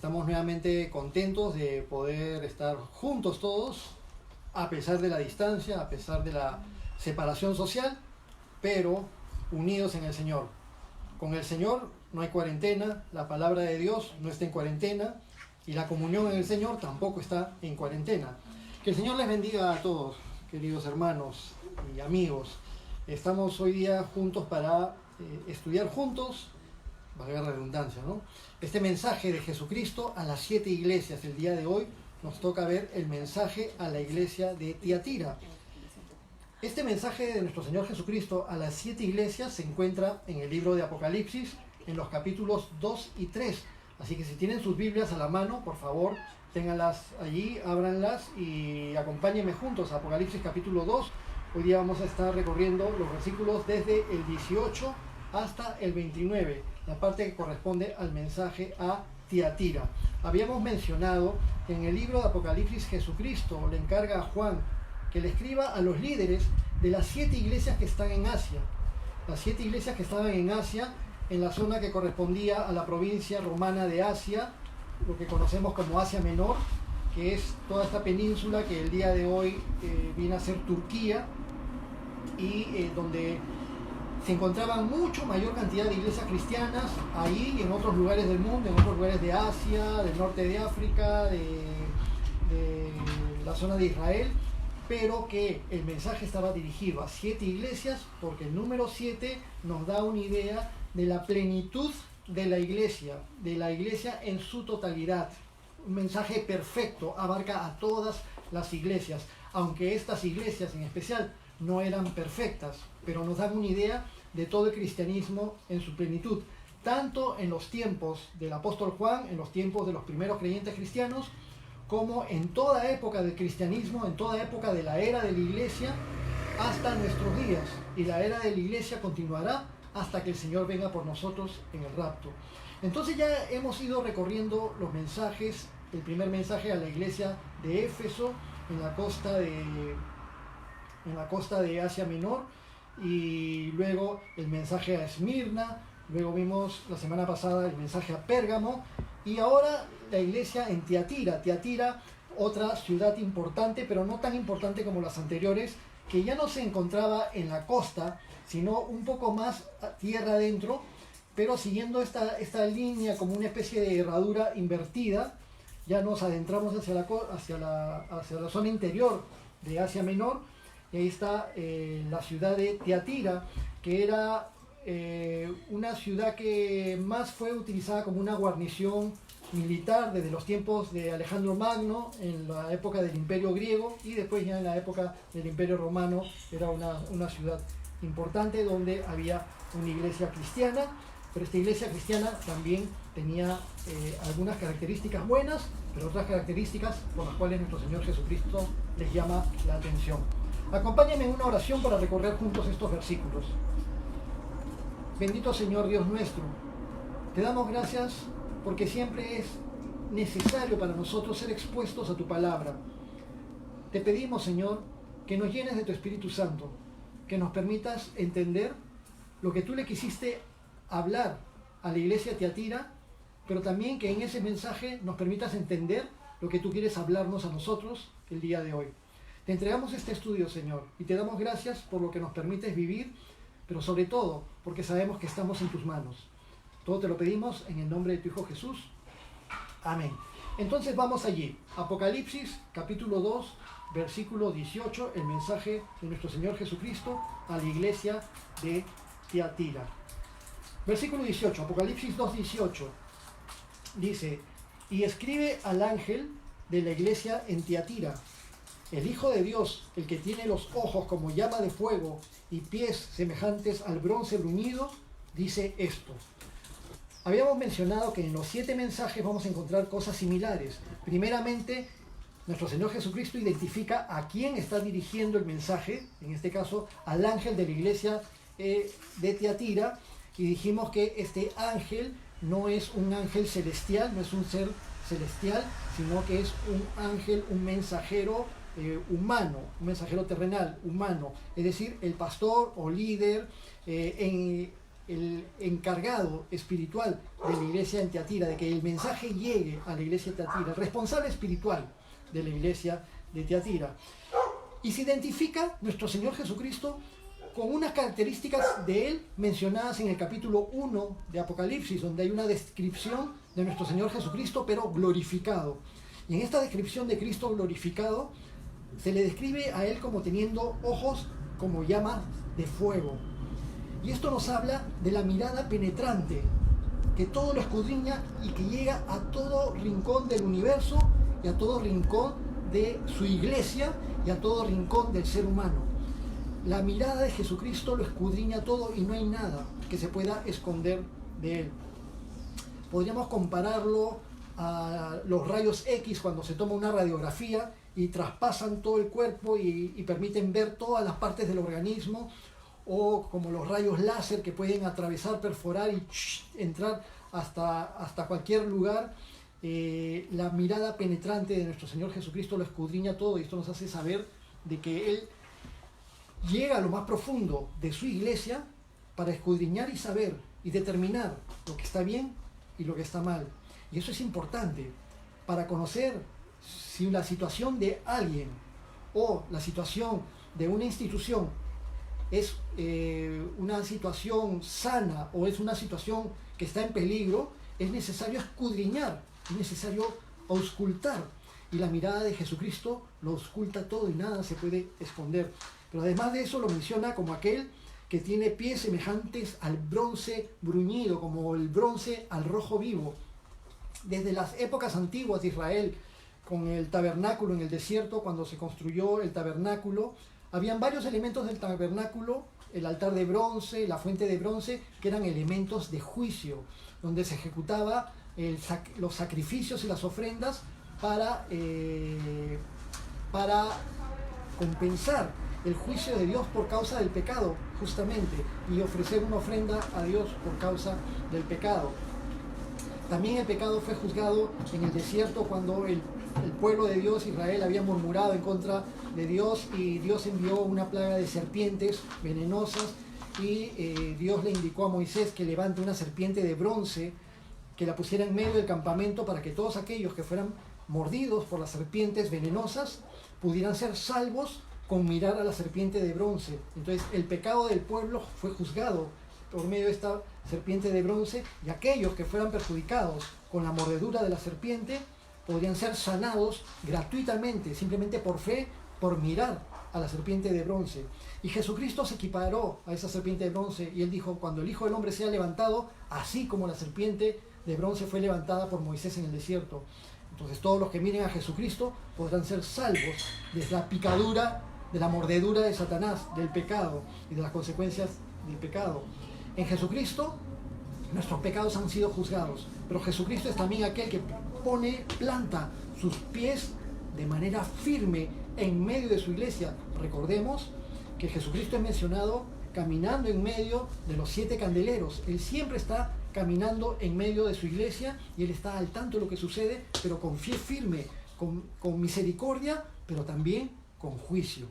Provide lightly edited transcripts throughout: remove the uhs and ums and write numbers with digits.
Estamos nuevamente contentos de poder estar juntos todos, a pesar de la distancia, a pesar de la separación social, pero unidos en el Señor. Con el Señor no hay cuarentena, la palabra de Dios no está en cuarentena y la comunión en el Señor tampoco está en cuarentena. Que el Señor les bendiga a todos, queridos hermanos y amigos. Estamos hoy día juntos para estudiar juntos, valga la redundancia, ¿no? Este mensaje de Jesucristo a las 7 iglesias. El día de hoy nos toca ver el mensaje a la iglesia de Tiatira. Este mensaje de nuestro Señor Jesucristo a las 7 iglesias se encuentra en el libro de Apocalipsis, en los capítulos 2 y 3. Así que si tienen sus Biblias a la mano, por favor, ténganlas allí, ábranlas y acompáñenme juntos a Apocalipsis capítulo 2. Hoy día vamos a estar recorriendo los versículos desde el 18 hasta el 29, la parte que corresponde al mensaje a Tiatira. Habíamos mencionado que en el libro de Apocalipsis Jesucristo le encarga a Juan que le escriba a los líderes de las 7 iglesias que están en Asia. Las 7 iglesias que estaban en Asia, en la zona que correspondía a la provincia romana de Asia, lo que conocemos como Asia Menor, que es toda esta península que el día de hoy viene a ser Turquía, y donde se encontraban mucho mayor cantidad de iglesias cristianas ahí y en otros lugares del mundo, en otros lugares de Asia, del norte de África, de la zona de Israel, pero que el mensaje estaba dirigido a 7 iglesias, porque el número 7 nos da una idea de la plenitud de la iglesia en su totalidad. Un mensaje perfecto, abarca a todas las iglesias, aunque estas iglesias en especial no eran perfectas, pero nos dan una idea de todo el cristianismo en su plenitud, tanto en los tiempos del apóstol Juan, en los tiempos de los primeros creyentes cristianos, como en toda época del cristianismo, en toda época de la era de la iglesia, hasta nuestros días. Y la era de la iglesia continuará hasta que el Señor venga por nosotros en el rapto. Entonces ya hemos ido recorriendo los mensajes. El primer mensaje a la iglesia de Éfeso, en la costa de Asia Menor, y luego el mensaje a Esmirna, luego vimos la semana pasada el mensaje a Pérgamo, y ahora la iglesia en Tiatira. Tiatira, otra ciudad importante, pero no tan importante como las anteriores, que ya no se encontraba en la costa, sino un poco más a tierra adentro, pero siguiendo esta línea como una especie de herradura invertida. Ya nos adentramos hacia la zona interior de Asia Menor, y ahí está la ciudad de Tiatira, que era una ciudad que más fue utilizada como una guarnición militar desde los tiempos de Alejandro Magno, en la época del Imperio griego, y después ya en la época del Imperio romano era una ciudad importante donde había una iglesia cristiana. Pero esta iglesia cristiana también tenía algunas características buenas, pero otras características por las cuales nuestro Señor Jesucristo les llama la atención. Acompáñenme en una oración para recorrer juntos estos versículos. Bendito Señor Dios nuestro, te damos gracias porque siempre es necesario para nosotros ser expuestos a tu palabra. Te pedimos, Señor, que nos llenes de tu Espíritu Santo, que nos permitas entender lo que tú le quisiste hablar a la iglesia de Tiatira, pero también que en ese mensaje nos permitas entender lo que tú quieres hablarnos a nosotros el día de hoy. Te entregamos este estudio, Señor, y te damos gracias por lo que nos permites vivir, pero sobre todo porque sabemos que estamos en tus manos. Todo te lo pedimos en el nombre de tu Hijo Jesús. Amén. Entonces vamos allí. Apocalipsis, capítulo 2, versículo 18, el mensaje de nuestro Señor Jesucristo a la iglesia de Tiatira. Versículo 18, Apocalipsis 2:18, dice: y escribe al ángel de la iglesia en Tiatira, el Hijo de Dios, el que tiene los ojos como llama de fuego y pies semejantes al bronce bruñido, dice esto. Habíamos mencionado que en los 7 mensajes vamos a encontrar cosas similares. Primeramente, nuestro Señor Jesucristo identifica a quién está dirigiendo el mensaje, en este caso al ángel de la iglesia de Tiatira, y dijimos que este ángel no es un ángel celestial, no es un ser celestial, sino que es un ángel, un mensajero humano, un mensajero terrenal, humano, es decir, el pastor o líder el encargado espiritual de la iglesia en Tiatira, de que el mensaje llegue a la iglesia de Tiatira, el responsable espiritual de la iglesia de Tiatira. Y se identifica nuestro Señor Jesucristo con unas características de Él mencionadas en el capítulo 1 de Apocalipsis, donde hay una descripción de nuestro Señor Jesucristo, pero glorificado. Y en esta descripción de Cristo glorificado, se le describe a Él como teniendo ojos como llamas de fuego. Y esto nos habla de la mirada penetrante, que todo lo escudriña y que llega a todo rincón del universo y a todo rincón de su iglesia y a todo rincón del ser humano. La mirada de Jesucristo lo escudriña todo y no hay nada que se pueda esconder de Él. Podríamos compararlo a los rayos X cuando se toma una radiografía y traspasan todo el cuerpo y permiten ver todas las partes del organismo, o como los rayos láser que pueden atravesar, perforar y entrar hasta cualquier lugar. La mirada penetrante de nuestro Señor Jesucristo lo escudriña todo, y esto nos hace saber de que Él llega a lo más profundo de su iglesia para escudriñar y saber y determinar lo que está bien y lo que está mal. Y eso es importante para conocer si la situación de alguien o la situación de una institución es una situación sana o es una situación que está en peligro. Es necesario escudriñar, es necesario auscultar. Y la mirada de Jesucristo lo ausculta todo y nada se puede esconder. Pero además de eso lo menciona como aquel que tiene pies semejantes al bronce bruñido, como el bronce al rojo vivo. Desde las épocas antiguas de Israel, con el tabernáculo en el desierto, cuando se construyó el tabernáculo, habían varios elementos del tabernáculo, el altar de bronce, la fuente de bronce, que eran elementos de juicio, donde se ejecutaba los sacrificios y las ofrendas para compensar el juicio de Dios por causa del pecado, justamente, y ofrecer una ofrenda a Dios por causa del pecado. También el pecado fue juzgado en el desierto cuando el pueblo de Dios, Israel, había murmurado en contra de Dios, y Dios envió una plaga de serpientes venenosas, y Dios le indicó a Moisés que levante una serpiente de bronce, que la pusiera en medio del campamento para que todos aquellos que fueran mordidos por las serpientes venenosas pudieran ser salvos con mirar a la serpiente de bronce. Entonces el pecado del pueblo fue juzgado por medio de esta serpiente de bronce, y aquellos que fueran perjudicados con la mordedura de la serpiente podrían ser sanados gratuitamente, simplemente por fe, por mirar a la serpiente de bronce. Y Jesucristo se equiparó a esa serpiente de bronce, y Él dijo: cuando el Hijo del Hombre sea levantado, así como la serpiente de bronce fue levantada por Moisés en el desierto. Entonces todos los que miren a Jesucristo podrán ser salvos de la picadura, de la mordedura de Satanás, del pecado y de las consecuencias del pecado. En Jesucristo nuestros pecados han sido juzgados, pero Jesucristo es también aquel que planta sus pies de manera firme en medio de su iglesia. Recordemos que Jesucristo es mencionado caminando en medio de los 7 candeleros. Él siempre está caminando en medio de su iglesia, y Él está al tanto de lo que sucede, pero con pie firme, con misericordia, pero también con juicio.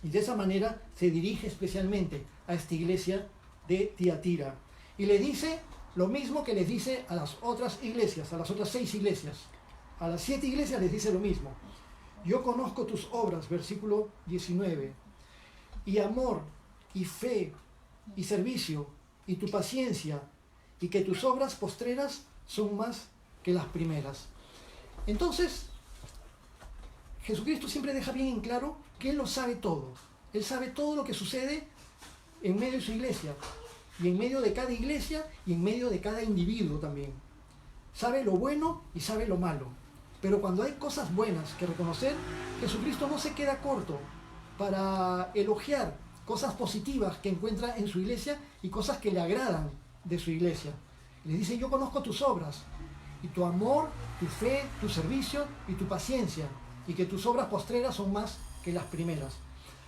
Y de esa manera se dirige especialmente a esta iglesia de Tiatira. Y le dice lo mismo que les dice a las otras iglesias, a las otras 6 iglesias. A las 7 iglesias les dice lo mismo. Yo conozco tus obras, versículo 19, y amor, y fe, y servicio, y tu paciencia, y que tus obras postreras son más que las primeras. Entonces, Jesucristo siempre deja bien en claro que Él lo sabe todo. Él sabe todo lo que sucede en medio de su iglesia, y en medio de cada iglesia, y en medio de cada individuo también. Sabe lo bueno y sabe lo malo. Pero cuando hay cosas buenas que reconocer, Jesucristo no se queda corto para elogiar cosas positivas que encuentra en su iglesia y cosas que le agradan de su iglesia. Le dice: yo conozco tus obras, y tu amor, tu fe, tu servicio y tu paciencia, y que tus obras postreras son más que las primeras.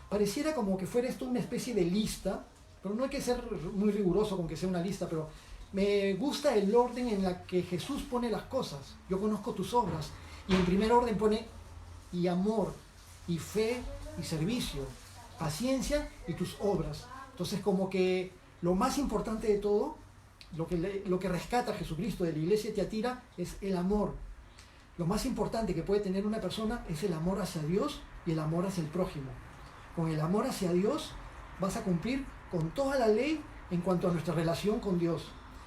Pareciera como que fuera esto una especie de lista, pero no hay que ser muy riguroso con que sea una lista, pero me gusta el orden en la que Jesús pone las cosas. Yo conozco tus obras, y en primer orden pone y amor, y fe, y servicio, paciencia y tus obras. Entonces como que Lo más importante de todo, lo que rescata a Jesucristo de la iglesia de Tiatira es el amor. Lo más importante que puede tener una persona es el amor hacia Dios y el amor hacia el prójimo. Con el amor hacia Dios vas a cumplir con toda la ley en cuanto a nuestra relación con Dios.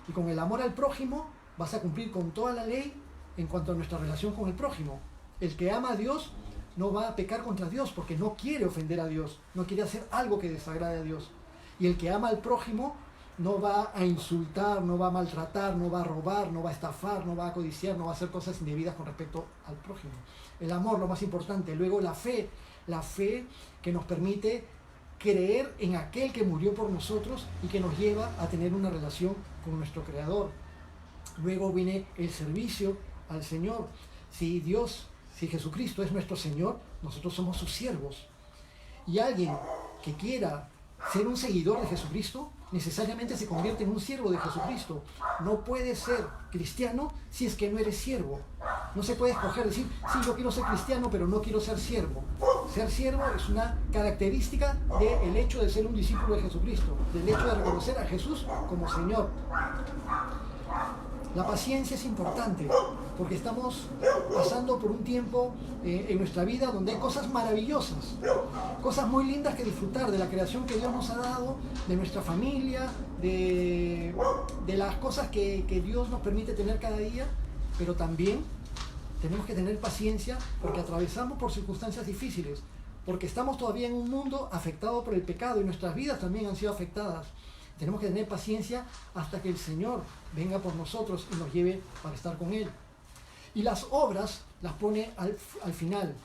Y con el amor al prójimo vas a cumplir con toda la ley en cuanto a nuestra relación con el prójimo. El que ama a Dios no va a pecar contra Dios porque no quiere ofender a Dios, no quiere hacer algo que desagrade a Dios. Y el que ama al prójimo no va a insultar, no va a maltratar, no va a robar, no va a estafar, no va a codiciar, no va a hacer cosas indebidas con respecto al prójimo. El amor, lo más importante. Luego la fe que nos permite creer en aquel que murió por nosotros y que nos lleva a tener una relación con nuestro Creador. Luego viene el servicio al Señor. Si Jesucristo es nuestro Señor, nosotros somos sus siervos. Y alguien que quiera ser un seguidor de Jesucristo, necesariamente se convierte en un siervo de Jesucristo. No puedes ser cristiano si es que no eres siervo. No se puede escoger, decir, sí, yo quiero ser cristiano, pero no quiero ser siervo. Ser siervo es una característica del hecho de ser un discípulo de Jesucristo, del hecho de reconocer a Jesús como Señor. La paciencia es importante, porque estamos pasando por un tiempo en nuestra vida donde hay cosas maravillosas, cosas muy lindas que disfrutar de la creación que Dios nos ha dado, de nuestra familia, de las cosas que Dios nos permite tener cada día, pero también tenemos que tener paciencia porque atravesamos por circunstancias difíciles, porque estamos todavía en un mundo afectado por el pecado y nuestras vidas también han sido afectadas. Tenemos que tener paciencia hasta que el Señor venga por nosotros y nos lleve para estar con Él. Y las obras las pone al final,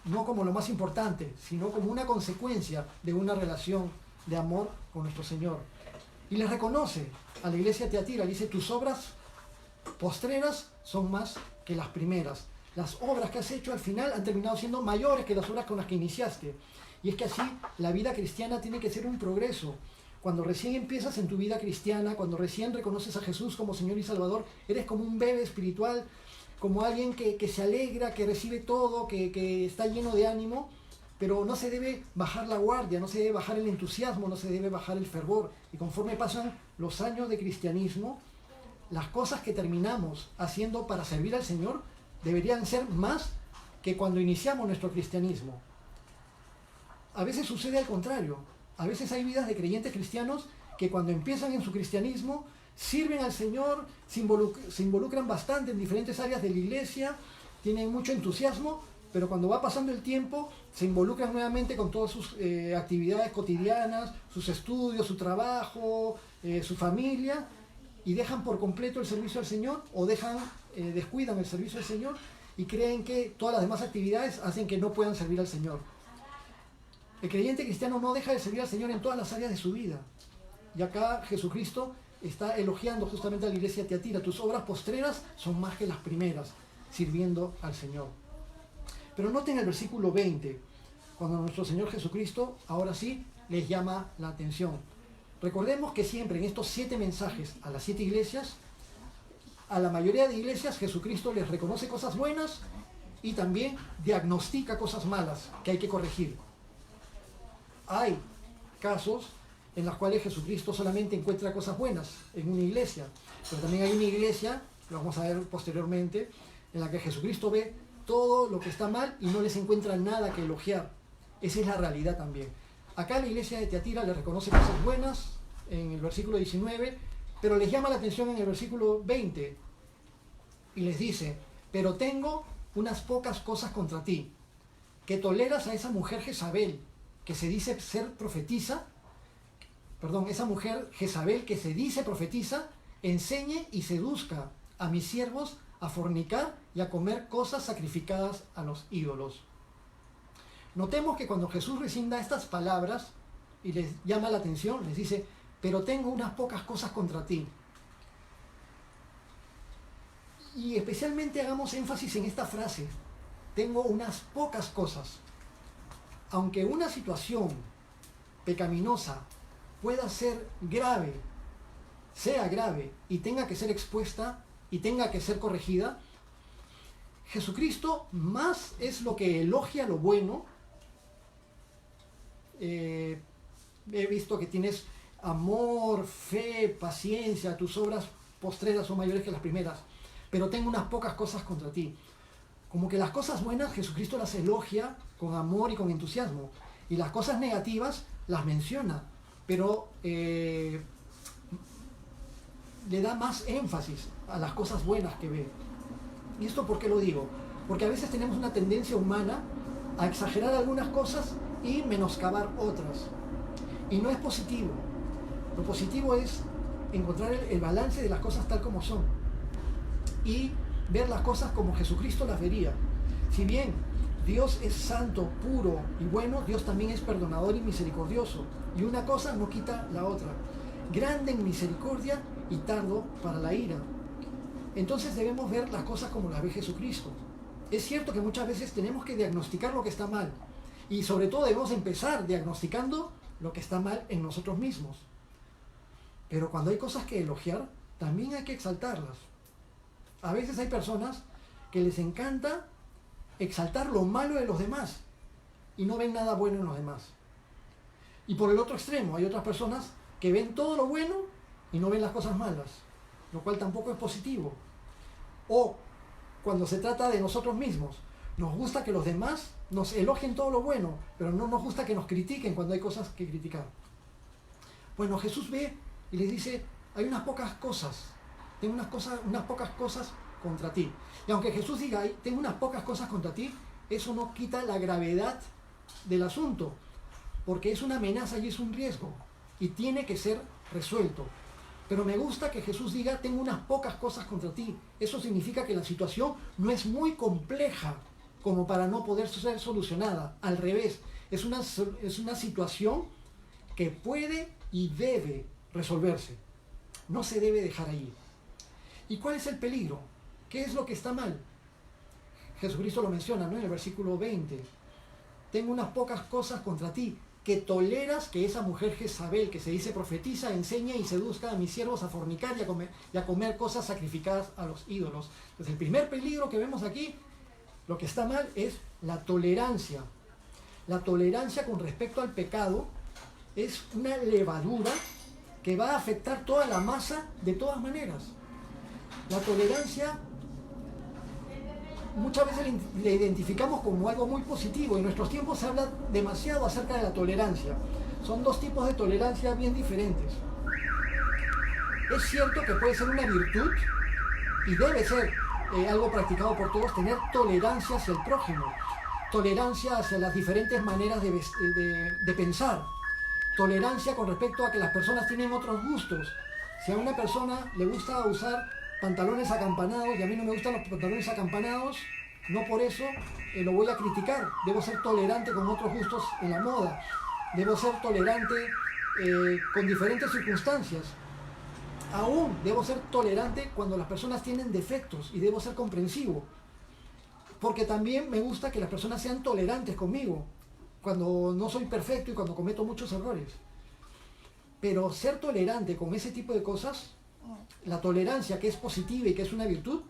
no como lo más importante, sino como una consecuencia de una relación de amor con nuestro Señor. Y les reconoce a la iglesia de Tiatira, dice, tus obras postreras son más que las primeras. Las obras que has hecho al final han terminado siendo mayores que las obras con las que iniciaste. Y es que así la vida cristiana tiene que ser un progreso. Cuando recién empiezas en tu vida cristiana, cuando recién reconoces a Jesús como Señor y Salvador, eres como un bebé espiritual, como alguien que se alegra, que recibe todo, que está lleno de ánimo, pero no se debe bajar la guardia, no se debe bajar el entusiasmo, no se debe bajar el fervor. Y conforme pasan los años de cristianismo, las cosas que terminamos haciendo para servir al Señor deberían ser más que cuando iniciamos nuestro cristianismo. A veces sucede al contrario. A veces hay vidas de creyentes cristianos que cuando empiezan en su cristianismo sirven al Señor, se involucran bastante en diferentes áreas de la iglesia, tienen mucho entusiasmo, pero cuando va pasando el tiempo se involucran nuevamente con todas sus actividades cotidianas, sus estudios, su trabajo, su familia, y dejan por completo el servicio al Señor o descuidan el servicio al Señor y creen que todas las demás actividades hacen que no puedan servir al Señor. El creyente cristiano no deja de servir al Señor en todas las áreas de su vida. Y acá Jesucristo está elogiando justamente a la iglesia de Tiatira. Tus obras postreras son más que las primeras, sirviendo al Señor. Pero noten el versículo 20, cuando nuestro Señor Jesucristo, ahora sí, les llama la atención. Recordemos que siempre en estos 7 mensajes a las 7 iglesias, a la mayoría de iglesias Jesucristo les reconoce cosas buenas y también diagnostica cosas malas que hay que corregir. Hay casos en los cuales Jesucristo solamente encuentra cosas buenas en una iglesia, pero también hay una iglesia, lo vamos a ver posteriormente, en la que Jesucristo ve todo lo que está mal y no les encuentra nada que elogiar. Esa es la realidad también. Acá la iglesia de Tiatira le reconoce cosas buenas en el versículo 19, pero les llama la atención en el versículo 20 y les dice, pero tengo unas pocas cosas contra ti, que toleras a esa mujer Jezabel, que se dice ser profetisa, esa mujer Jezabel que se dice profetiza, enseñe y seduzca a mis siervos a fornicar y a comer cosas sacrificadas a los ídolos. Notemos que cuando Jesús recién da estas palabras y les llama la atención, les dice, pero tengo unas pocas cosas contra ti. Y especialmente hagamos énfasis en esta frase, tengo unas pocas cosas. Aunque una situación pecaminosa pueda ser grave, sea grave y tenga que ser expuesta y tenga que ser corregida, Jesucristo más es lo que elogia lo bueno. He visto que tienes amor, fe, paciencia, tus obras postreras son mayores que las primeras, pero tengo unas pocas cosas contra ti. Como que las cosas buenas Jesucristo las elogia con amor y con entusiasmo, y las cosas negativas las menciona, pero le da más énfasis a las cosas buenas que ve. ¿Y esto por qué lo digo? Porque a veces tenemos una tendencia humana a exagerar algunas cosas y menoscabar otras. Y no es positivo. Lo positivo es encontrar el balance de las cosas tal como son y ver las cosas como Jesucristo las vería. Si bien Dios es santo, puro y bueno, Dios también es perdonador y misericordioso. Y una cosa no quita la otra. Grande en misericordia y tardo para la ira. Entonces debemos ver las cosas como las ve Jesucristo. Es cierto que muchas veces tenemos que diagnosticar lo que está mal. Y sobre todo debemos empezar diagnosticando lo que está mal en nosotros mismos. Pero cuando hay cosas que elogiar, también hay que exaltarlas. A veces hay personas que les encanta exaltar lo malo de los demás y no ven nada bueno en los demás. Y por el otro extremo hay otras personas que ven todo lo bueno y no ven las cosas malas, lo cual tampoco es positivo. O cuando se trata de nosotros mismos, nos gusta que los demás nos elogien todo lo bueno, pero no nos gusta que nos critiquen cuando hay cosas que criticar. Bueno, Jesús ve y les dice, hay unas pocas cosas, tengo unas pocas cosas contra ti. Y aunque Jesús diga, tengo unas pocas cosas contra ti, eso no quita la gravedad del asunto, porque es una amenaza y es un riesgo, y tiene que ser resuelto. Pero me gusta que Jesús diga, tengo unas pocas cosas contra ti. Eso significa que la situación no es muy compleja como para no poder ser solucionada. Al revés, es una situación que puede y debe resolverse. No se debe dejar ahí. ¿Y cuál es el peligro? ¿Qué es lo que está mal? Jesucristo lo menciona, ¿no? En el versículo 20. Tengo unas pocas cosas contra ti, que toleras que esa mujer Jezabel, que se dice profetiza, enseñe y seduzca a mis siervos a fornicar y a comer cosas sacrificadas a los ídolos. Entonces el primer peligro que vemos aquí, lo que está mal, es la tolerancia. La tolerancia con respecto al pecado es una levadura que va a afectar toda la masa de todas maneras. La tolerancia muchas veces la identificamos como algo muy positivo. En nuestros tiempos se habla demasiado acerca de la tolerancia. Son dos tipos de tolerancia bien diferentes. Es cierto que puede ser una virtud y debe ser algo practicado por todos, tener tolerancia hacia el prójimo, tolerancia hacia las diferentes maneras de pensar, tolerancia con respecto a que las personas tienen otros gustos. Si a una persona le gusta usar pantalones acampanados y a mí no me gustan los pantalones acampanados, no por eso lo voy a criticar. Debo ser tolerante con otros gustos en la moda. Debo ser tolerante con diferentes circunstancias. Aún debo ser tolerante cuando las personas tienen defectos y debo ser comprensivo. Porque también me gusta que las personas sean tolerantes conmigo cuando no soy perfecto y cuando cometo muchos errores. Pero ser tolerante con ese tipo de cosas, la tolerancia que es positiva y que es una virtud,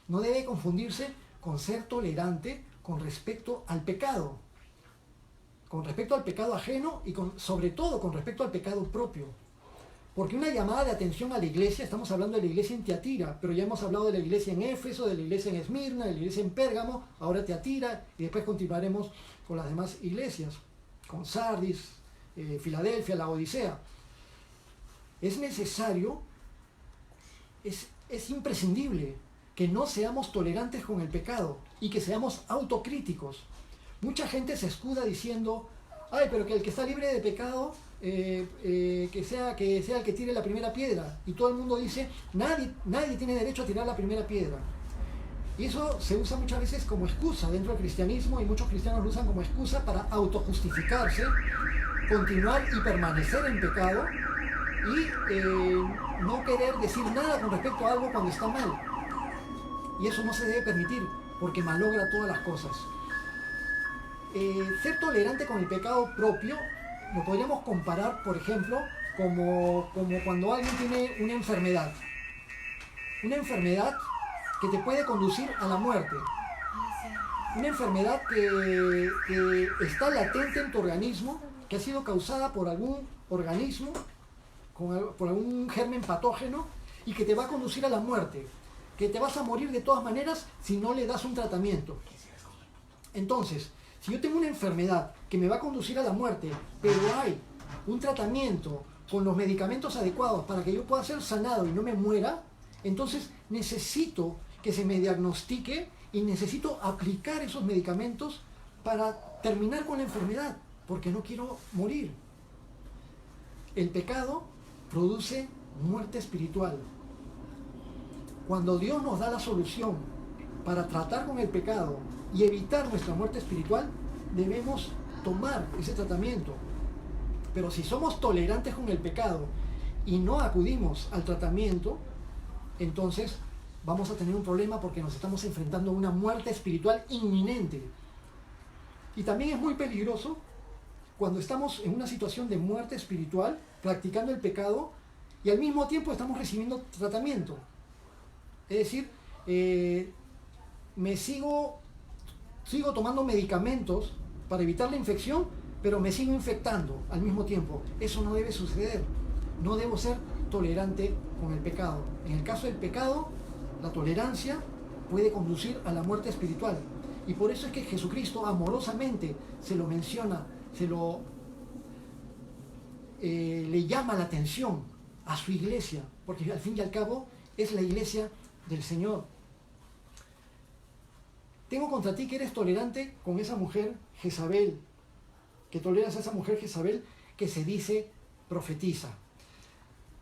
no debe confundirse con ser tolerante con respecto al pecado. Con respecto al pecado ajeno y sobre todo con respecto al pecado propio. Porque una llamada de atención a la iglesia, estamos hablando de la iglesia en Tiatira, pero ya hemos hablado de la iglesia en Éfeso, de la iglesia en Esmirna, de la iglesia en Pérgamo, ahora Tiatira, y después continuaremos con las demás iglesias, con Sardis, Filadelfia, la Odisea. Es necesario, es imprescindible que no seamos tolerantes con el pecado y que seamos autocríticos. Mucha gente se escuda diciendo, ay, pero que el que está libre de pecado, que sea el que tire la primera piedra. Y todo el mundo dice, nadie tiene derecho a tirar la primera piedra. Y eso se usa muchas veces como excusa dentro del cristianismo, y muchos cristianos lo usan como excusa para autojustificarse, continuar y permanecer en pecado, y no querer decir nada con respecto a algo cuando está mal. Y eso no se debe permitir, porque malogra todas las cosas. Ser tolerante con el pecado propio lo podríamos comparar, por ejemplo, como cuando alguien tiene una enfermedad. Una enfermedad que te puede conducir a la muerte. Una enfermedad que está latente en tu organismo, que ha sido causada por algún organismo por algún germen patógeno y que te va a conducir a la muerte, que te vas a morir de todas maneras si no le das un tratamiento. Entonces, si yo tengo una enfermedad que me va a conducir a la muerte, pero hay un tratamiento con los medicamentos adecuados para que yo pueda ser sanado y no me muera, entonces necesito que se me diagnostique y necesito aplicar esos medicamentos para terminar con la enfermedad, porque no quiero morir. El pecado produce muerte espiritual. Cuando Dios nos da la solución para tratar con el pecado y evitar nuestra muerte espiritual, debemos tomar ese tratamiento. Pero si somos tolerantes con el pecado y no acudimos al tratamiento, entonces vamos a tener un problema porque nos estamos enfrentando a una muerte espiritual inminente. Y también es muy peligroso cuando estamos en una situación de muerte espiritual, practicando el pecado, y al mismo tiempo estamos recibiendo tratamiento. Es decir, sigo tomando medicamentos para evitar la infección, pero me sigo infectando al mismo tiempo. Eso no debe suceder. No debo ser tolerante con el pecado. En el caso del pecado, la tolerancia puede conducir a la muerte espiritual. Y por eso es que Jesucristo amorosamente se lo menciona, le llama la atención a su iglesia, porque al fin y al cabo es la iglesia del Señor. Tengo contra ti que eres tolerante con esa mujer Jezabel, que toleras a esa mujer Jezabel que se dice profetiza.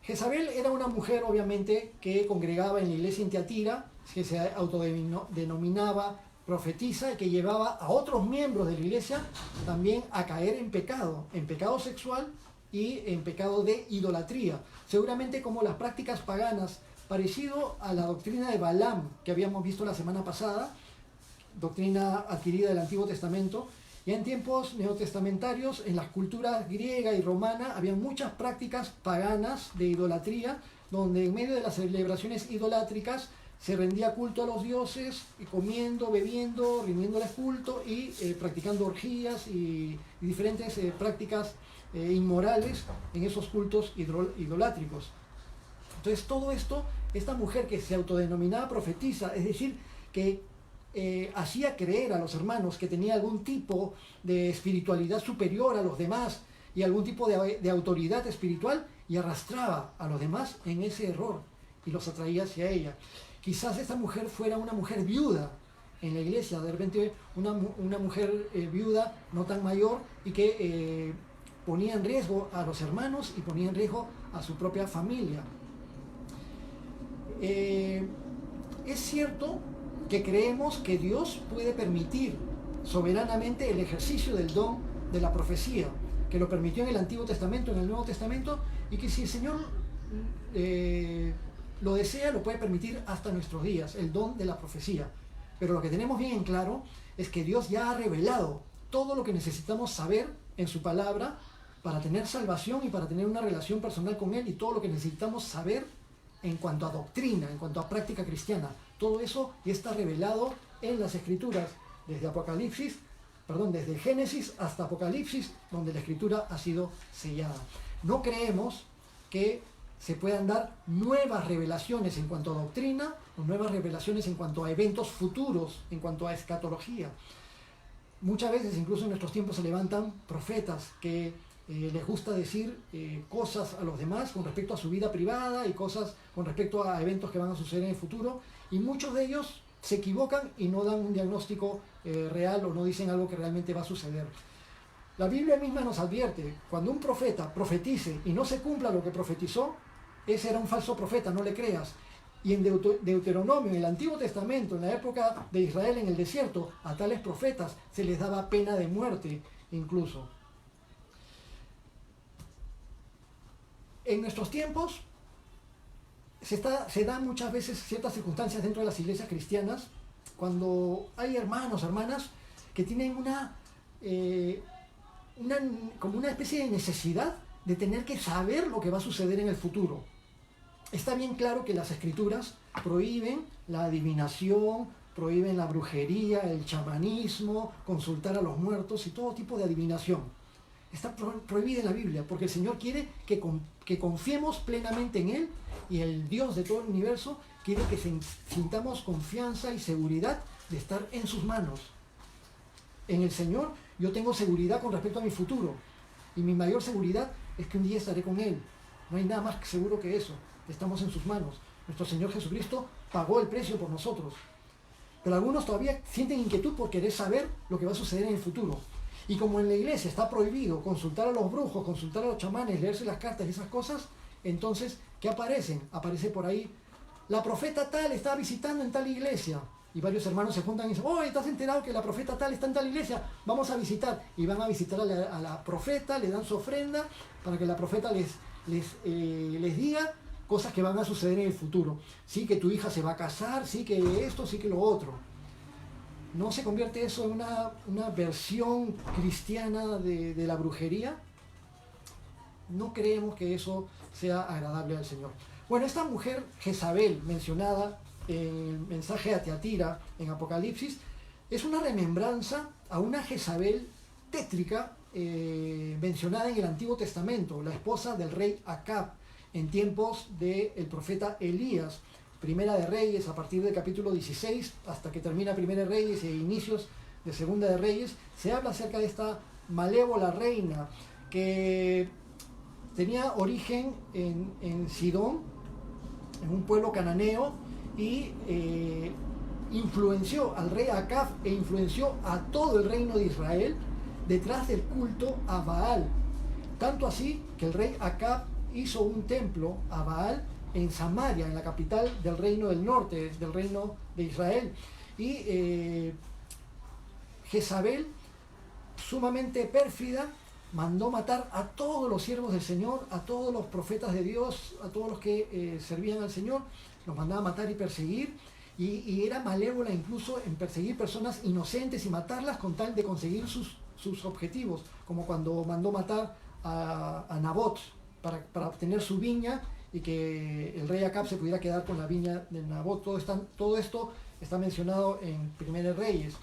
Jezabel era una mujer obviamente que congregaba en la iglesia en Tiatira, que se autodenominaba profetiza y que llevaba a otros miembros de la iglesia también a caer en pecado sexual y en pecado de idolatría. Seguramente como las prácticas paganas, parecido a la doctrina de Balaam que habíamos visto la semana pasada, doctrina adquirida del Antiguo Testamento. Ya en tiempos neotestamentarios, en las culturas griega y romana, había muchas prácticas paganas de idolatría, donde en medio de las celebraciones idolátricas se rendía culto a los dioses, comiendo, bebiendo, rindiéndoles culto y practicando orgías y diferentes prácticas inmorales en esos cultos idolátricos. Entonces todo esto, esta mujer que se autodenominaba profetisa, es decir, que hacía creer a los hermanos que tenía algún tipo de espiritualidad superior a los demás y algún tipo de autoridad espiritual, y arrastraba a los demás en ese error y los atraía hacia ella. Quizás esta mujer fuera una mujer viuda en la iglesia, de repente una mujer viuda no tan mayor y que ponía en riesgo a los hermanos y ponía en riesgo a su propia familia. Es cierto que creemos que Dios puede permitir soberanamente el ejercicio del don de la profecía, que lo permitió en el Antiguo Testamento, en el Nuevo Testamento, y que si el Señor lo desea, lo puede permitir hasta nuestros días, el don de la profecía. Pero lo que tenemos bien en claro es que Dios ya ha revelado todo lo que necesitamos saber en su palabra para tener salvación y para tener una relación personal con Él, y todo lo que necesitamos saber en cuanto a doctrina, en cuanto a práctica cristiana. Todo eso ya está revelado en las Escrituras, desde Génesis hasta Apocalipsis, donde la Escritura ha sido sellada. No creemos que se puedan dar nuevas revelaciones en cuanto a doctrina o nuevas revelaciones en cuanto a eventos futuros, en cuanto a escatología. Muchas veces, incluso en nuestros tiempos, se levantan profetas que les gusta decir cosas a los demás con respecto a su vida privada y cosas con respecto a eventos que van a suceder en el futuro, y muchos de ellos se equivocan y no dan un diagnóstico real o no dicen algo que realmente va a suceder. La Biblia misma nos advierte, cuando un profeta profetice y no se cumpla lo que profetizó, ese era un falso profeta, no le creas. Y en Deuteronomio, en el Antiguo Testamento, en la época de Israel en el desierto, a tales profetas se les daba pena de muerte incluso. En nuestros tiempos se dan muchas veces ciertas circunstancias dentro de las iglesias cristianas cuando hay hermanos, hermanas que tienen como una especie de necesidad de tener que saber lo que va a suceder en el futuro. Está bien claro que las Escrituras prohíben la adivinación, prohíben la brujería, el chamanismo, consultar a los muertos y todo tipo de adivinación. Está prohibida en la Biblia, porque el Señor quiere que confiemos plenamente en Él, y el Dios de todo el universo quiere que sintamos confianza y seguridad de estar en sus manos. En el Señor yo tengo seguridad con respecto a mi futuro, y mi mayor seguridad es que un día estaré con Él. No hay nada más seguro que eso. Estamos en sus manos. Nuestro Señor Jesucristo pagó el precio por nosotros. Pero algunos todavía sienten inquietud por querer saber lo que va a suceder en el futuro. Y como en la iglesia está prohibido consultar a los brujos, consultar a los chamanes, leerse las cartas y esas cosas, entonces, ¿qué aparecen? Aparece por ahí, la profeta tal está visitando en tal iglesia. Y varios hermanos se juntan y dicen, oh, ¿estás enterado que la profeta tal está en tal iglesia? Vamos a visitar. Y van a visitar a la profeta, le dan su ofrenda para que la profeta les diga cosas que van a suceder en el futuro. Sí, que tu hija se va a casar, sí, que esto, sí, que lo otro. ¿No se convierte eso en una versión cristiana de la brujería? No creemos que eso sea agradable al Señor. Bueno, esta mujer Jezabel, mencionada en el mensaje a Tiatira en Apocalipsis, es una remembranza a una Jezabel tétrica mencionada en el Antiguo Testamento, la esposa del rey Acab, en tiempos del profeta Elías. Primera de Reyes, a partir del capítulo 16 hasta que termina Primera de Reyes e inicios de Segunda de Reyes, se habla acerca de esta malévola reina que tenía origen en Sidón, en un pueblo cananeo, y influenció al rey Acab e influenció a todo el reino de Israel detrás del culto a Baal. Tanto así que el rey Acab hizo un templo a Baal en Samaria, en la capital del reino del norte, del reino de Israel. Y Jezabel, sumamente pérfida, mandó matar a todos los siervos del Señor, a todos los profetas de Dios, a todos los que servían al Señor, los mandaba matar y perseguir, y era malévola incluso en perseguir personas inocentes y matarlas con tal de conseguir sus objetivos, como cuando mandó matar a Nabot para obtener su viña y que el rey Acab se pudiera quedar con la viña de Nabot. Todo esto está mencionado en Primera Reyes.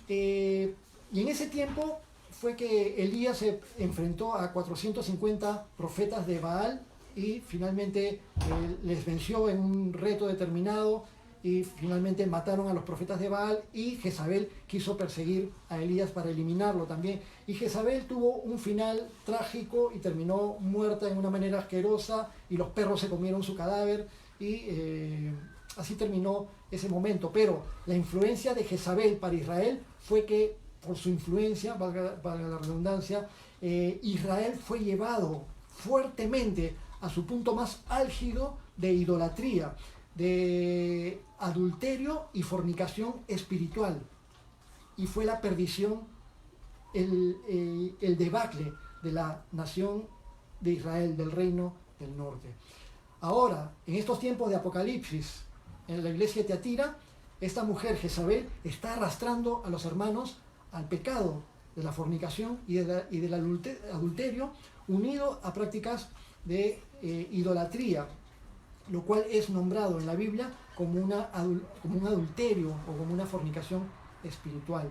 Y en ese tiempo fue que Elías se enfrentó a 450 profetas de Baal y finalmente les venció en un reto determinado, y finalmente mataron a los profetas de Baal, y Jezabel quiso perseguir a Elías para eliminarlo también. Y Jezabel tuvo un final trágico y terminó muerta en una manera asquerosa, y los perros se comieron su cadáver, y así terminó ese momento. Pero la influencia de Jezabel para Israel fue que, por su influencia, valga la redundancia, Israel fue llevado fuertemente a su punto más álgido de idolatría, de adulterio y espiritual. Y fue la perdición, el debacle de la nación de Israel, del reino del norte. Ahora, en estos tiempos de Apocalipsis, en la iglesia de Tiatira, esta mujer Jezabel está arrastrando a los hermanos al pecado de la fornicación y del adulterio, unido a prácticas de idolatría, lo cual es nombrado en la Biblia como un adulterio o como una fornicación espiritual.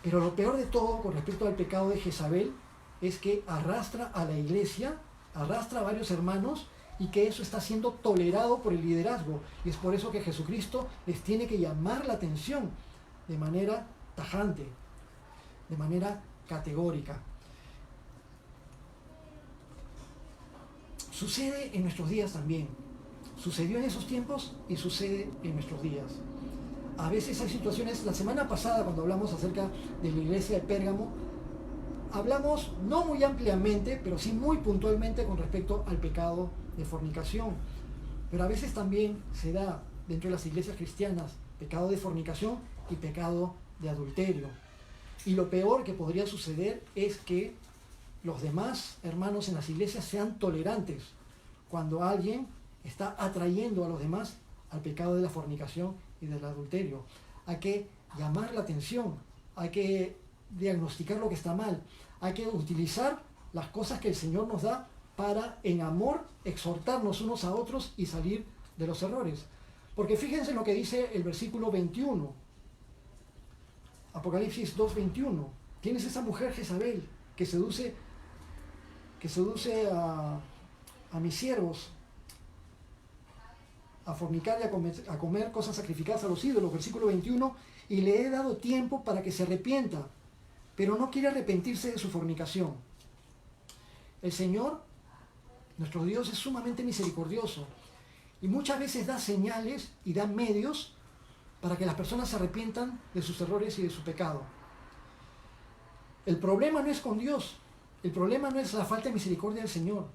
Pero lo peor de todo con respecto al pecado de Jezabel es que arrastra a la iglesia, arrastra a varios hermanos, y que eso está siendo tolerado por el liderazgo. Y es por eso que Jesucristo les tiene que llamar la atención de manera tajante, de manera categórica. Sucede en nuestros días también. Sucedió en esos tiempos y sucede en nuestros días. A veces hay situaciones. La semana pasada, cuando hablamos acerca de la iglesia de Pérgamo, hablamos no muy ampliamente, pero sí muy puntualmente con respecto al pecado de fornicación. Pero a veces también se da dentro de las iglesias cristianas pecado de fornicación y pecado de adulterio. Y lo peor que podría suceder es que los demás hermanos en las iglesias sean tolerantes cuando alguien está atrayendo a los demás al pecado de la fornicación y del adulterio. Hay que llamar la atención, hay que diagnosticar lo que está mal, hay que utilizar las cosas que el Señor nos da para, en amor, exhortarnos unos a otros y salir de los errores. Porque fíjense en lo que dice el versículo 21, Apocalipsis 2:21. Tienes esa mujer Jezabel que seduce que seduce a mis siervos a fornicar y a comer cosas sacrificadas a los ídolos, versículo 21, y le he dado tiempo para que se arrepienta, pero no quiere arrepentirse de su fornicación. El Señor, nuestro Dios, es sumamente misericordioso y muchas veces da señales y da medios para que las personas se arrepientan de sus errores y de su pecado. El problema no es con Dios, el problema no es la falta de misericordia del Señor,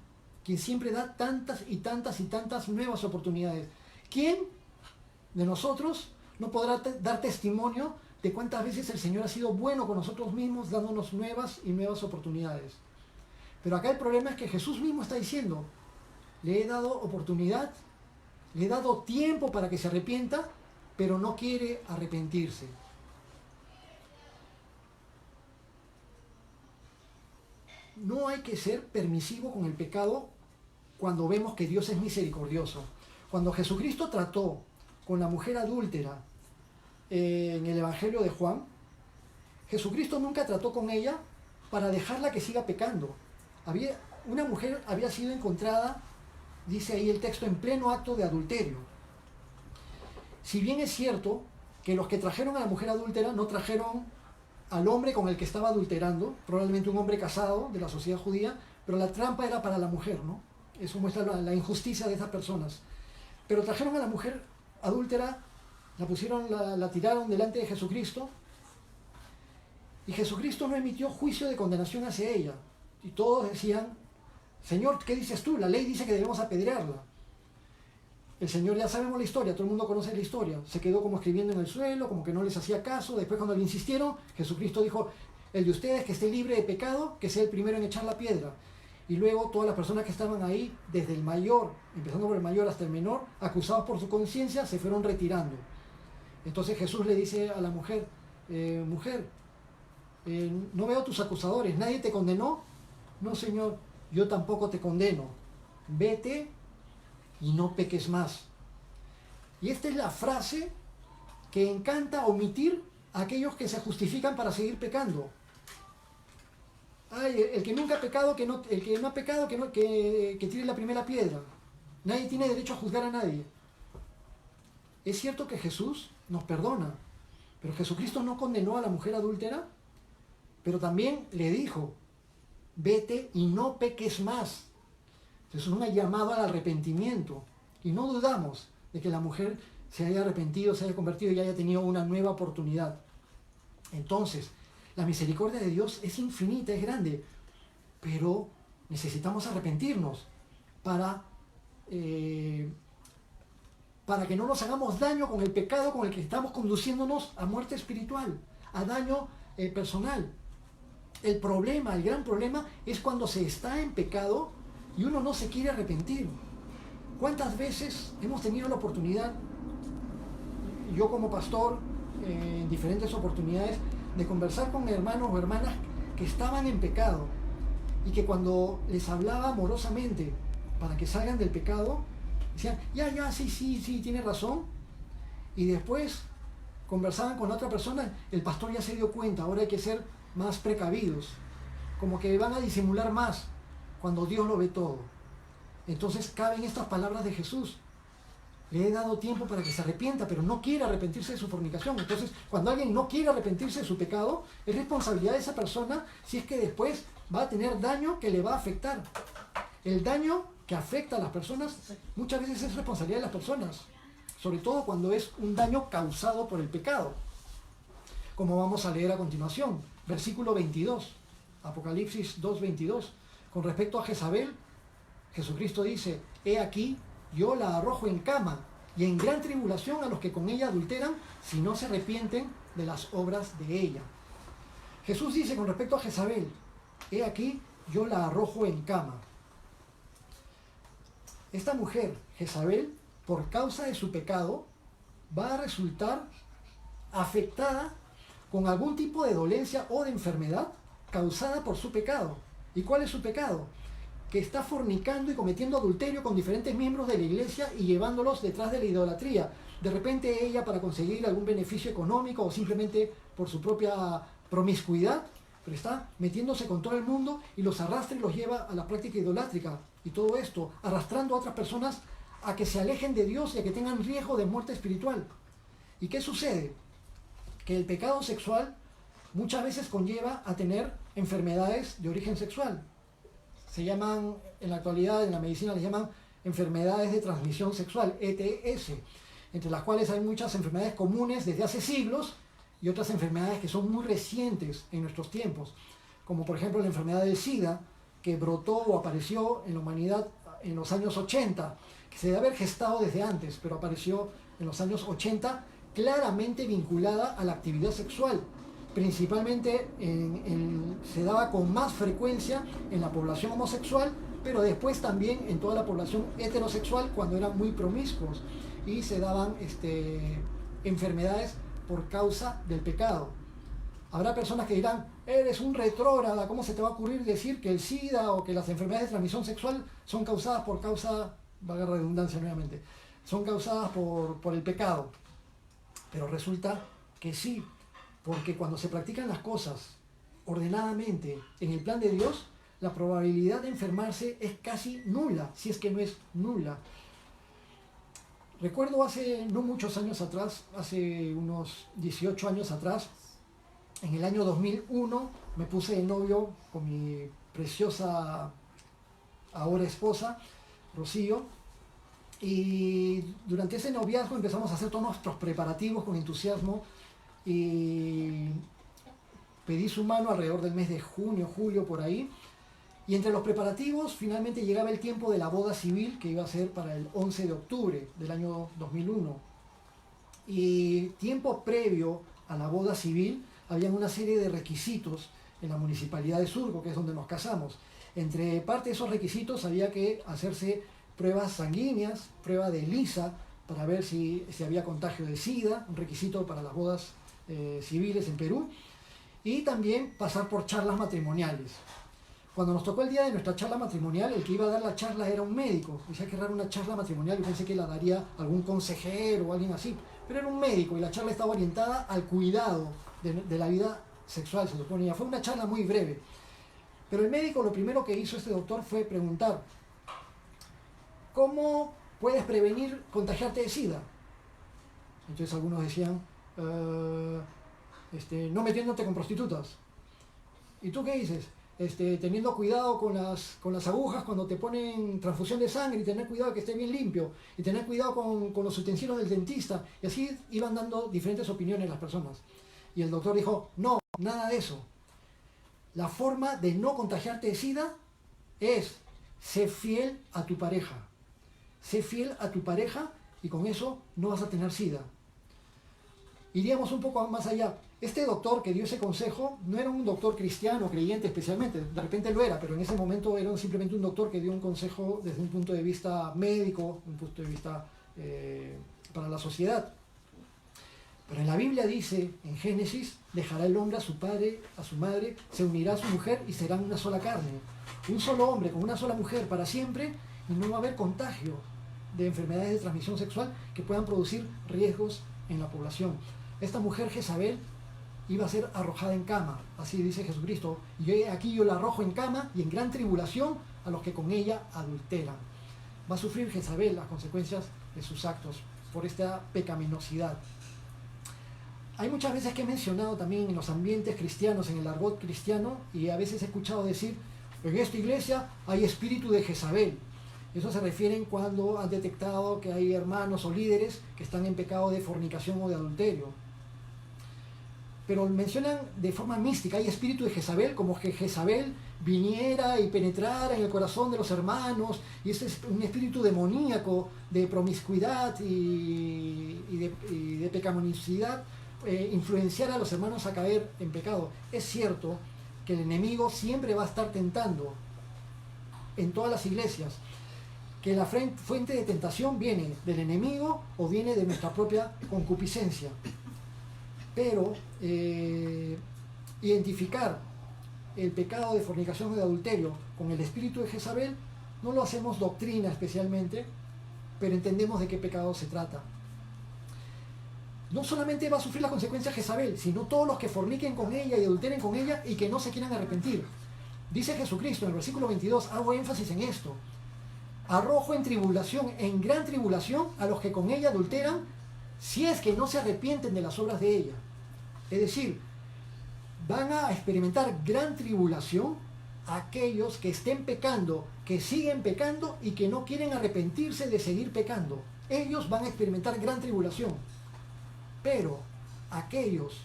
quien siempre da tantas y tantas y tantas nuevas oportunidades. ¿Quién de nosotros no podrá dar testimonio de cuántas veces el Señor ha sido bueno con nosotros mismos, dándonos nuevas y nuevas oportunidades? Pero acá el problema es que Jesús mismo está diciendo, le he dado oportunidad, le he dado tiempo para que se arrepienta, pero no quiere arrepentirse. No hay que ser permisivo con el pecado cuando vemos que Dios es misericordioso. Cuando Jesucristo trató con la mujer adúltera en el Evangelio de Juan, Jesucristo nunca trató con ella para dejarla que siga pecando. Una mujer había sido encontrada, dice ahí el texto, en pleno acto de adulterio. Si bien es cierto que los que trajeron a la mujer adúltera no trajeron al hombre con el que estaba adulterando, probablemente un hombre casado de la sociedad judía, pero la trampa era para la mujer, ¿no? Eso muestra la injusticia de esas personas. Pero trajeron a la mujer adúltera, la tiraron delante de Jesucristo, y Jesucristo no emitió juicio de condenación hacia ella. Y todos decían, Señor, ¿qué dices tú? La ley dice que debemos apedrearla. El Señor, ya sabemos la historia, todo el mundo conoce la historia. Se quedó como escribiendo en el suelo, como que no les hacía caso. Después, cuando le insistieron, Jesucristo dijo, el de ustedes que esté libre de pecado, que sea el primero en echar la piedra. Y luego todas las personas que estaban ahí, desde el mayor, empezando por el mayor hasta el menor, acusados por su conciencia, se fueron retirando. Entonces Jesús le dice a la mujer, mujer, no veo tus acusadores, ¿nadie te condenó? No, Señor, yo tampoco te condeno. Vete y no peques más. Y esta es la frase que encanta omitir a aquellos que se justifican para seguir pecando. Ay, el que nunca ha pecado, el que no ha pecado, que tire la primera piedra. Nadie tiene derecho a juzgar a nadie. Es cierto que Jesús nos perdona, pero Jesucristo no condenó a la mujer adúltera, pero también le dijo, vete y no peques más. Entonces es un llamado al arrepentimiento. Y no dudamos de que la mujer se haya arrepentido, se haya convertido y haya tenido una nueva oportunidad. Entonces, la misericordia de Dios es infinita, es grande, pero necesitamos arrepentirnos para que no nos hagamos daño con el pecado con el que estamos conduciéndonos a muerte espiritual, a daño personal. El gran problema es cuando se está en pecado y uno no se quiere arrepentir. ¿Cuántas veces hemos tenido la oportunidad, yo como pastor, en diferentes oportunidades, de conversar con hermanos o hermanas que estaban en pecado y que cuando les hablaba amorosamente para que salgan del pecado, decían, sí, tiene razón, y después conversaban con otra persona, el pastor ya se dio cuenta, ahora hay que ser más precavidos, como que van a disimular más cuando Dios lo ve todo. Entonces caben estas palabras de Jesús, le he dado tiempo para que se arrepienta, pero no quiere arrepentirse de su fornicación. Entonces, cuando alguien no quiere arrepentirse de su pecado, es responsabilidad de esa persona si es que después va a tener daño que le va a afectar. El daño que afecta a las personas muchas veces es responsabilidad de las personas, sobre todo cuando es un daño causado por el pecado. Como vamos a leer a continuación, versículo 22, Apocalipsis 2:22. Con respecto a Jezabel, Jesucristo dice, he aquí, yo la arrojo en cama y en gran tribulación a los que con ella adulteran, si no se arrepienten de las obras de ella. Jesús dice con respecto a Jezabel, he aquí, yo la arrojo en cama. Esta mujer, Jezabel, por causa de su pecado, va a resultar afectada con algún tipo de dolencia o de enfermedad causada por su pecado. ¿Y cuál es su pecado? Que está fornicando y cometiendo adulterio con diferentes miembros de la iglesia y llevándolos detrás de la idolatría. De repente ella, para conseguir algún beneficio económico o simplemente por su propia promiscuidad, pero está metiéndose con todo el mundo y los arrastra y los lleva a la práctica idolátrica y todo esto, arrastrando a otras personas a que se alejen de Dios y a que tengan riesgo de muerte espiritual. ¿Y qué sucede? Que el pecado sexual muchas veces conlleva a tener enfermedades de origen sexual. Se llaman, en la actualidad en la medicina les llaman enfermedades de transmisión sexual, ETS, entre las cuales hay muchas enfermedades comunes desde hace siglos y otras enfermedades que son muy recientes en nuestros tiempos, como por ejemplo la enfermedad del SIDA, que brotó o apareció en la humanidad en los años 80, que se debe haber gestado desde antes, pero apareció en los años 80, claramente vinculada a la actividad sexual. Principalmente se daba con más frecuencia en la población homosexual, pero después también en toda la población heterosexual cuando eran muy promiscuos y se daban enfermedades por causa del pecado. Habrá personas que dirán, eres un retrógrada, ¿cómo se te va a ocurrir decir que el SIDA o que las enfermedades de transmisión sexual son causadas por causa, valga la redundancia nuevamente, son causadas por el pecado? Pero resulta que sí, porque cuando se practican las cosas ordenadamente en el plan de Dios, la probabilidad de enfermarse es casi nula, si es que no es nula. Recuerdo hace no muchos años atrás, hace unos 18 años atrás, en el año 2001, me puse de novio con mi preciosa ahora esposa, Rocío, y durante ese noviazgo empezamos a hacer todos nuestros preparativos con entusiasmo y pedí su mano alrededor del mes de junio, julio, por ahí. Y entre los preparativos finalmente llegaba el tiempo de la boda civil, que iba a ser para el 11 de octubre del año 2001. Y tiempo previo a la boda civil, había una serie de requisitos en la Municipalidad de Surco, que es donde nos casamos. Entre parte de esos requisitos había que hacerse pruebas sanguíneas, prueba de ELISA, para ver si había contagio de SIDA, un requisito para las bodas civiles en Perú, y también pasar por charlas matrimoniales. Cuando nos tocó el día de nuestra charla matrimonial, el que iba a dar la charla era un médico. Decía que era una charla matrimonial, yo pensé que la daría algún consejero o alguien así, pero era un médico y la charla estaba orientada al cuidado de la vida sexual, se suponía. Fue una charla muy breve. Pero el médico, lo primero que hizo este doctor fue preguntar, ¿cómo puedes prevenir contagiarte de SIDA? Entonces algunos decían, no metiéndote con prostitutas. ¿Y tú qué dices? Teniendo cuidado con las agujas cuando te ponen transfusión de sangre y tener cuidado que esté bien limpio y tener cuidado con los utensilios del dentista. Y así iban dando diferentes opiniones las personas. Y el doctor dijo, no, nada de eso. La forma de no contagiarte de SIDA es ser fiel a tu pareja. Sé fiel a tu pareja y con eso no vas a tener SIDA. Iríamos un poco más allá. Este doctor que dio ese consejo no era un doctor cristiano, creyente especialmente, de repente lo era, pero en ese momento era simplemente un doctor que dio un consejo desde un punto de vista médico, un punto de vista para la sociedad. Pero en la Biblia dice, en Génesis, dejará el hombre a su padre, a su madre, se unirá a su mujer y serán una sola carne. Un solo hombre con una sola mujer para siempre y no va a haber contagio de enfermedades de transmisión sexual que puedan producir riesgos en la población. Esta mujer Jezabel iba a ser arrojada en cama, así dice Jesucristo, y aquí yo la arrojo en cama y en gran tribulación a los que con ella adulteran. Va a sufrir Jezabel las consecuencias de sus actos por esta pecaminosidad. Hay muchas veces que he mencionado también en los ambientes cristianos, en el argot cristiano, y a veces he escuchado decir, en esta iglesia hay espíritu de Jezabel. Eso se refiere cuando han detectado que hay hermanos o líderes que están en pecado de fornicación o de adulterio. Pero mencionan de forma mística, hay espíritu de Jezabel, como que Jezabel viniera y penetrara en el corazón de los hermanos, y ese es un espíritu demoníaco de promiscuidad y de pecaminosidad, influenciar a los hermanos a caer en pecado. Es cierto que el enemigo siempre va a estar tentando en todas las iglesias, que la fuente de tentación viene del enemigo o viene de nuestra propia concupiscencia. Pero identificar el pecado de fornicación o de adulterio con el espíritu de Jezabel no lo hacemos doctrina especialmente, pero entendemos de qué pecado se trata. no solamente va a sufrir las consecuencias Jezabel, sino todos los que forniquen con ella y adulteren con ella y que no se quieran arrepentir. Dice Jesucristo en el versículo 22, hago énfasis en esto: arrojo en tribulación, en gran tribulación, a los que con ella adulteran, si es que no se arrepienten de las obras de ella. Es decir, van a experimentar gran tribulación aquellos que estén pecando, que siguen pecando y que no quieren arrepentirse de seguir pecando. Ellos van a experimentar gran tribulación. Pero aquellos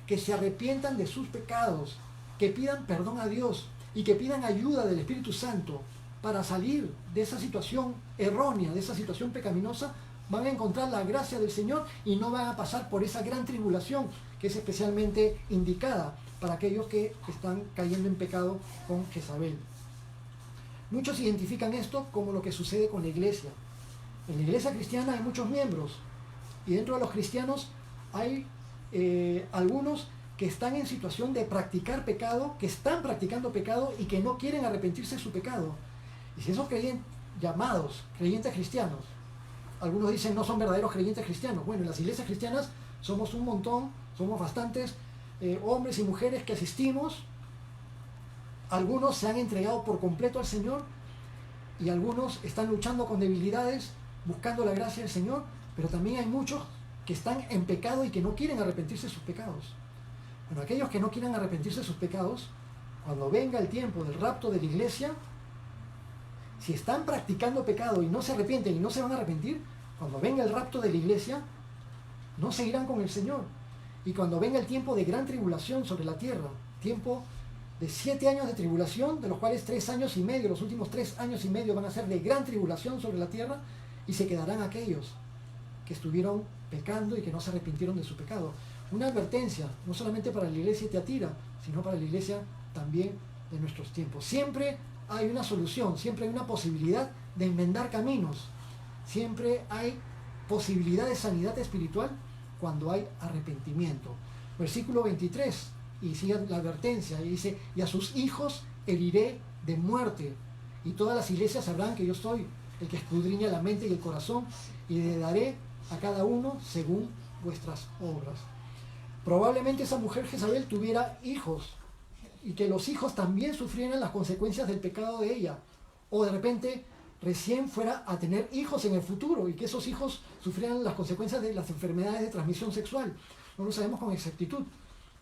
que se arrepientan de sus pecados, que pidan perdón a Dios y que pidan ayuda del Espíritu Santo para salir de esa situación errónea, de esa situación pecaminosa, van a encontrar la gracia del Señor y no van a pasar por esa gran tribulación que es especialmente indicada para aquellos que están cayendo en pecado con Jezabel. Muchos identifican esto como lo que sucede con la iglesia. En la iglesia cristiana hay muchos miembros y dentro de los cristianos hay algunos que están en situación de practicar pecado, que están practicando pecado y que no quieren arrepentirse de su pecado. Y si esos llamados creyentes cristianos, algunos dicen no son verdaderos creyentes cristianos. Bueno, en las iglesias cristianas somos un montón, somos bastantes hombres y mujeres que asistimos. Algunos se han entregado por completo al Señor y algunos están luchando con debilidades, buscando la gracia del Señor, pero también hay muchos que están en pecado y que no quieren arrepentirse de sus pecados. Bueno, aquellos que no quieran arrepentirse de sus pecados, cuando venga el tiempo del rapto de la iglesia, si están practicando pecado y no se arrepienten y no se van a arrepentir, cuando venga el rapto de la iglesia, no seguirán con el Señor. Y cuando venga el tiempo de gran tribulación sobre la tierra, tiempo de 7 años de tribulación, de los cuales 3 años y medio, los últimos 3 años y medio van a ser de gran tribulación sobre la tierra, y se quedarán aquellos que estuvieron pecando y que no se arrepintieron de su pecado. Una advertencia, no solamente para la iglesia de Tiatira, sino para la iglesia también de nuestros tiempos. Siempre hay una solución, siempre hay una posibilidad de enmendar caminos, siempre hay posibilidad de sanidad espiritual cuando hay arrepentimiento. Versículo 23, y sigue la advertencia, y dice, y a sus hijos heriré de muerte, y todas las iglesias sabrán que yo soy el que escudriña la mente y el corazón, y le daré a cada uno según vuestras obras. Probablemente esa mujer Jezabel tuviera hijos, y que los hijos también sufrieran las consecuencias del pecado de ella, o de repente recién fuera a tener hijos en el futuro y que esos hijos sufrieran las consecuencias de las enfermedades de transmisión sexual. No lo sabemos con exactitud,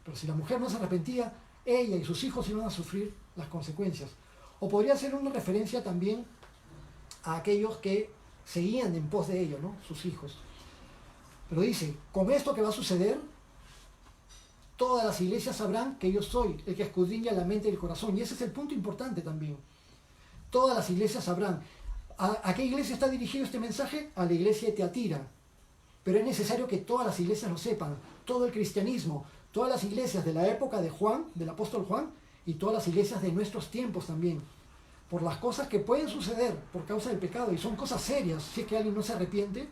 pero si la mujer no se arrepentía, ella y sus hijos iban a sufrir las consecuencias. O podría ser una referencia también a aquellos que seguían en pos de ellos, ¿no? Sus hijos. Pero dice, con esto que va a suceder, todas las iglesias sabrán que yo soy el que escudriña la mente y el corazón. Y ese es el punto importante también. Todas las iglesias sabrán. ¿A qué iglesia está dirigido este mensaje? A la iglesia de Tiatira. Pero es necesario que todas las iglesias lo sepan. Todo el cristianismo, todas las iglesias de la época de Juan, del apóstol Juan, y todas las iglesias de nuestros tiempos también. Por las cosas que pueden suceder por causa del pecado, y son cosas serias, si es que alguien no se arrepiente.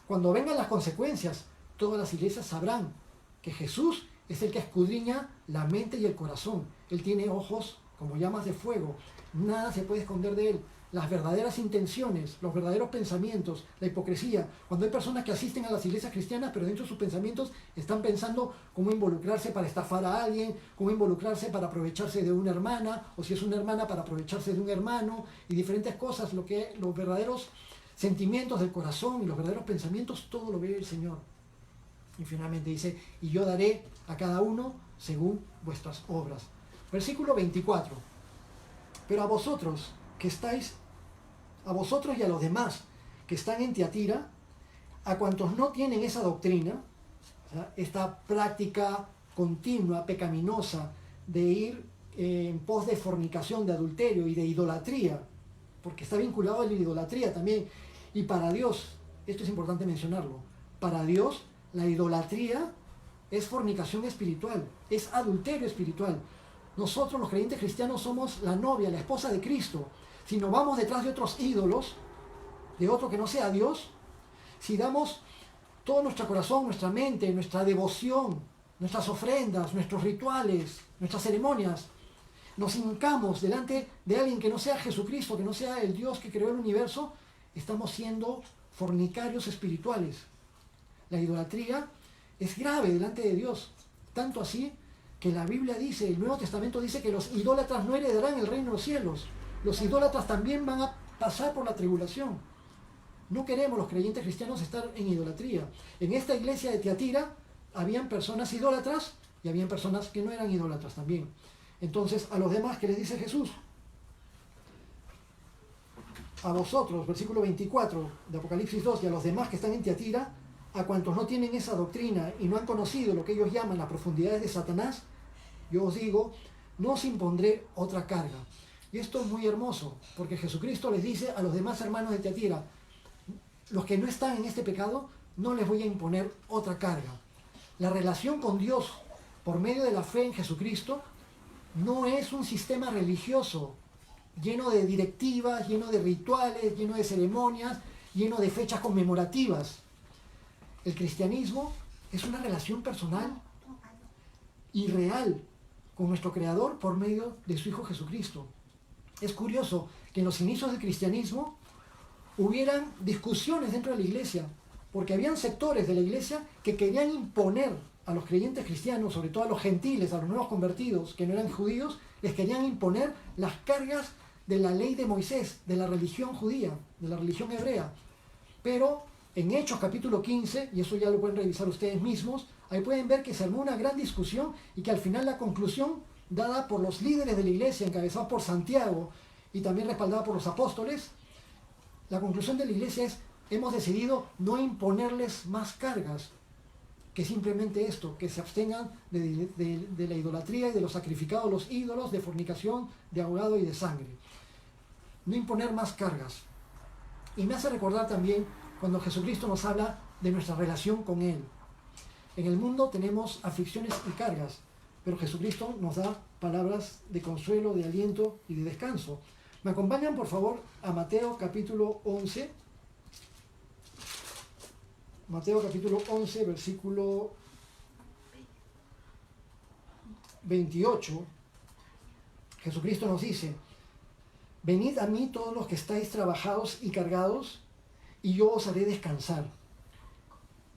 Cuando vengan las consecuencias, todas las iglesias sabrán que Jesús es el que escudriña la mente y el corazón. Él tiene ojos como llamas de fuego. Nada se puede esconder de él. Las verdaderas intenciones, los verdaderos pensamientos, la hipocresía. Cuando hay personas que asisten a las iglesias cristianas, pero dentro de sus pensamientos están pensando cómo involucrarse para estafar a alguien, cómo involucrarse para aprovecharse de una hermana, o si es una hermana para aprovecharse de un hermano, y diferentes cosas. Los verdaderos sentimientos del corazón y los verdaderos pensamientos, todo lo ve el Señor. Y finalmente dice, y yo daré a cada uno según vuestras obras. Versículo 24. Pero a vosotros que estáis, a vosotros y a los demás que están en Tiatira, a cuantos no tienen esa doctrina, esta práctica continua, pecaminosa, de ir en pos de fornicación, de adulterio y de idolatría, porque está vinculado a la idolatría también. Y para Dios, esto es importante mencionarlo, para Dios la idolatría es fornicación espiritual, es adulterio espiritual. Nosotros los creyentes cristianos somos la novia, la esposa de Cristo. Si nos vamos detrás de otros ídolos, de otro que no sea Dios, si damos todo nuestro corazón, nuestra mente, nuestra devoción, nuestras ofrendas, nuestros rituales, nuestras ceremonias, nos hincamos delante de alguien que no sea Jesucristo, que no sea el Dios que creó el universo, estamos siendo fornicarios espirituales. La idolatría es grave delante de Dios, tanto así que la Biblia dice, el Nuevo Testamento dice que los idólatras no heredarán el reino de los cielos. Los idólatras también van a pasar por la tribulación. No queremos los creyentes cristianos estar en idolatría. En esta iglesia de Tiatira habían personas idólatras y habían personas que no eran idólatras también. Entonces, a los demás, ¿qué les dice Jesús? A vosotros, versículo 24 de Apocalipsis 2, y a los demás que están en Tiatira, a cuantos no tienen esa doctrina y no han conocido lo que ellos llaman las profundidades de Satanás, yo os digo, no os impondré otra carga. Y esto es muy hermoso, porque Jesucristo les dice a los demás hermanos de Tiatira, los que no están en este pecado, no les voy a imponer otra carga. La relación con Dios por medio de la fe en Jesucristo no es un sistema religioso lleno de directivas, lleno de rituales, lleno de ceremonias, lleno de fechas conmemorativas. El cristianismo es una relación personal y real con nuestro Creador por medio de su Hijo Jesucristo. Es curioso que en los inicios del cristianismo hubieran discusiones dentro de la iglesia, porque habían sectores de la iglesia que querían imponer a los creyentes cristianos, sobre todo a los gentiles, a los nuevos convertidos que no eran judíos, les querían imponer las cargas de la ley de Moisés, de la religión judía, de la religión hebrea. Pero en Hechos capítulo 15, y eso ya lo pueden revisar ustedes mismos, ahí pueden ver que se armó una gran discusión y que al final la conclusión dada por los líderes de la iglesia, encabezados por Santiago y también respaldada por los apóstoles, la conclusión de la iglesia es, hemos decidido no imponerles más cargas que simplemente esto, que se abstengan de la idolatría y de los sacrificados a los ídolos, de fornicación, de ahogado y de sangre. No imponer más cargas. Y me hace recordar también cuando Jesucristo nos habla de nuestra relación con Él. En el mundo tenemos aflicciones y cargas, pero Jesucristo nos da palabras de consuelo, de aliento y de descanso. ¿Me acompañan, por favor, a Mateo capítulo 11? Mateo capítulo 11, versículo 28. Jesucristo nos dice, venid a mí todos los que estáis trabajados y cargados, y yo os haré descansar.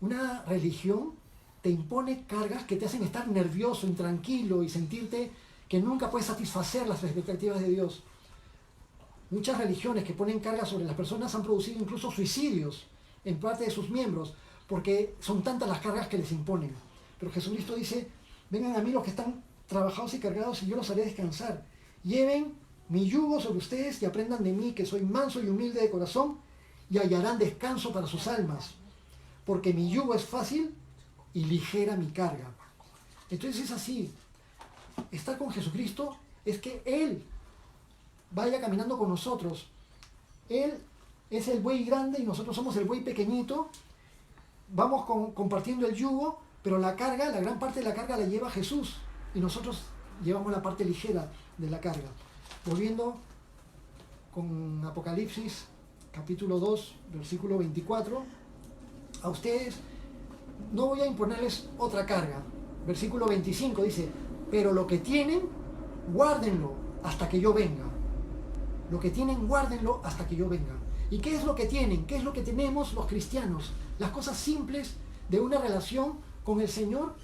Una religión te impone cargas que te hacen estar nervioso, intranquilo y sentirte que nunca puedes satisfacer las expectativas de Dios. Muchas religiones que ponen cargas sobre las personas han producido incluso suicidios en parte de sus miembros, porque son tantas las cargas que les imponen. Pero Jesucristo dice, vengan a mí los que están trabajados y cargados y yo los haré descansar. Lleven mi yugo sobre ustedes y aprendan de mí, que soy manso y humilde de corazón, y hallarán descanso para sus almas, porque mi yugo es fácil y ligera mi carga. Entonces es así, estar con Jesucristo es que Él vaya caminando con nosotros. Él es el buey grande y nosotros somos el buey pequeñito. Vamos compartiendo el yugo, pero la carga, la gran parte de la carga la lleva Jesús y nosotros llevamos la parte ligera de la carga. Volviendo con Apocalipsis capítulo 2, versículo 24, a ustedes no voy a imponerles otra carga. Versículo 25 dice, pero lo que tienen, guárdenlo hasta que yo venga. Lo que tienen, guárdenlo hasta que yo venga. ¿Y qué es lo que tienen? ¿Qué es lo que tenemos los cristianos? Las cosas simples de una relación con el Señor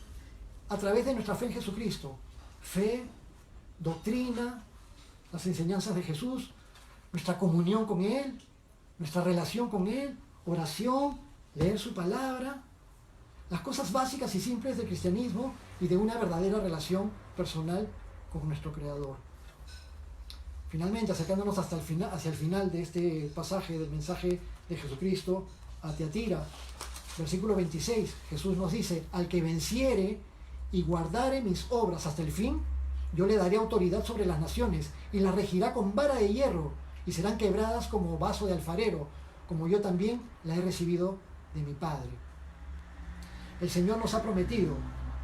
a través de nuestra fe en Jesucristo. Fe, doctrina, las enseñanzas de Jesús, nuestra comunión con Él, nuestra relación con Él, oración, leer su palabra, las cosas básicas y simples del cristianismo y de una verdadera relación personal con nuestro Creador. Finalmente, acercándonos hasta el final, hacia el final de este pasaje del mensaje de Jesucristo a Tiatira, versículo 26, Jesús nos dice, al que venciere y guardare mis obras hasta el fin, yo le daré autoridad sobre las naciones y las regirá con vara de hierro y serán quebradas como vaso de alfarero, como yo también la he recibido de mi Padre. El Señor nos ha prometido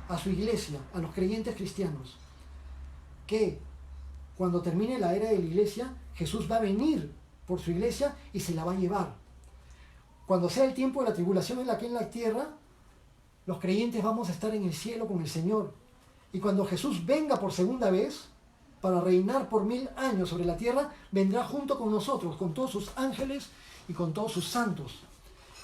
a su iglesia, a los creyentes cristianos, que cuando termine la era de la iglesia, Jesús va a venir por su iglesia y se la va a llevar. Cuando sea el tiempo de la tribulación aquí en la tierra, los creyentes vamos a estar en el cielo con el Señor. Y cuando Jesús venga por segunda vez, para reinar por 1000 años sobre la tierra, vendrá junto con nosotros, con todos sus ángeles y con todos sus santos.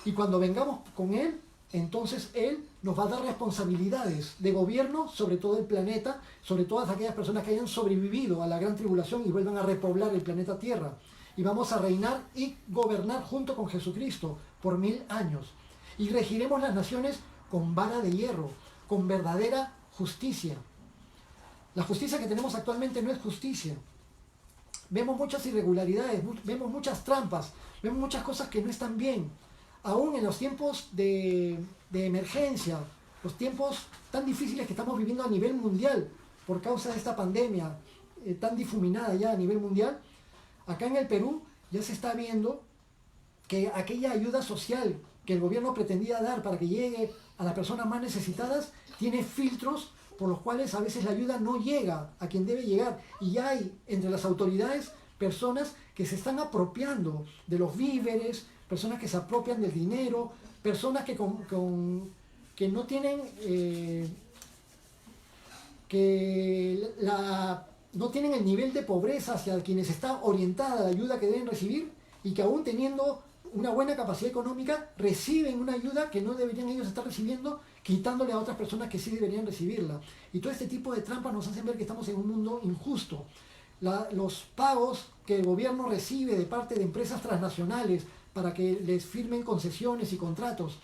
Y cuando vengamos con Él, entonces Él nos va a dar responsabilidades de gobierno sobre todo el planeta, sobre todas aquellas personas que hayan sobrevivido a la gran tribulación y vuelvan a repoblar el planeta Tierra. Y vamos a reinar y gobernar junto con Jesucristo por 1000 años. Y regiremos las naciones con vara de hierro, con verdadera justicia. La justicia que tenemos actualmente no es justicia. Vemos muchas irregularidades, vemos muchas trampas, vemos muchas cosas que no están bien. Aún en los tiempos de emergencia, los tiempos tan difíciles que estamos viviendo a nivel mundial por causa de esta pandemia tan difuminada ya a nivel mundial, acá en el Perú ya se está viendo que aquella ayuda social que el gobierno pretendía dar para que llegue a las personas más necesitadas tiene filtros por los cuales a veces la ayuda no llega a quien debe llegar. Y hay entre las autoridades personas que se están apropiando de los víveres, personas que se apropian del dinero, personas que no tienen no tienen el nivel de pobreza hacia quienes está orientada la ayuda que deben recibir, y que aún teniendo una buena capacidad económica reciben una ayuda que no deberían ellos estar recibiendo, quitándole a otras personas que sí deberían recibirla. Y todo este tipo de trampas nos hacen ver que estamos en un mundo injusto. Los pagos que el gobierno recibe de parte de empresas transnacionales para que les firmen concesiones y contratos,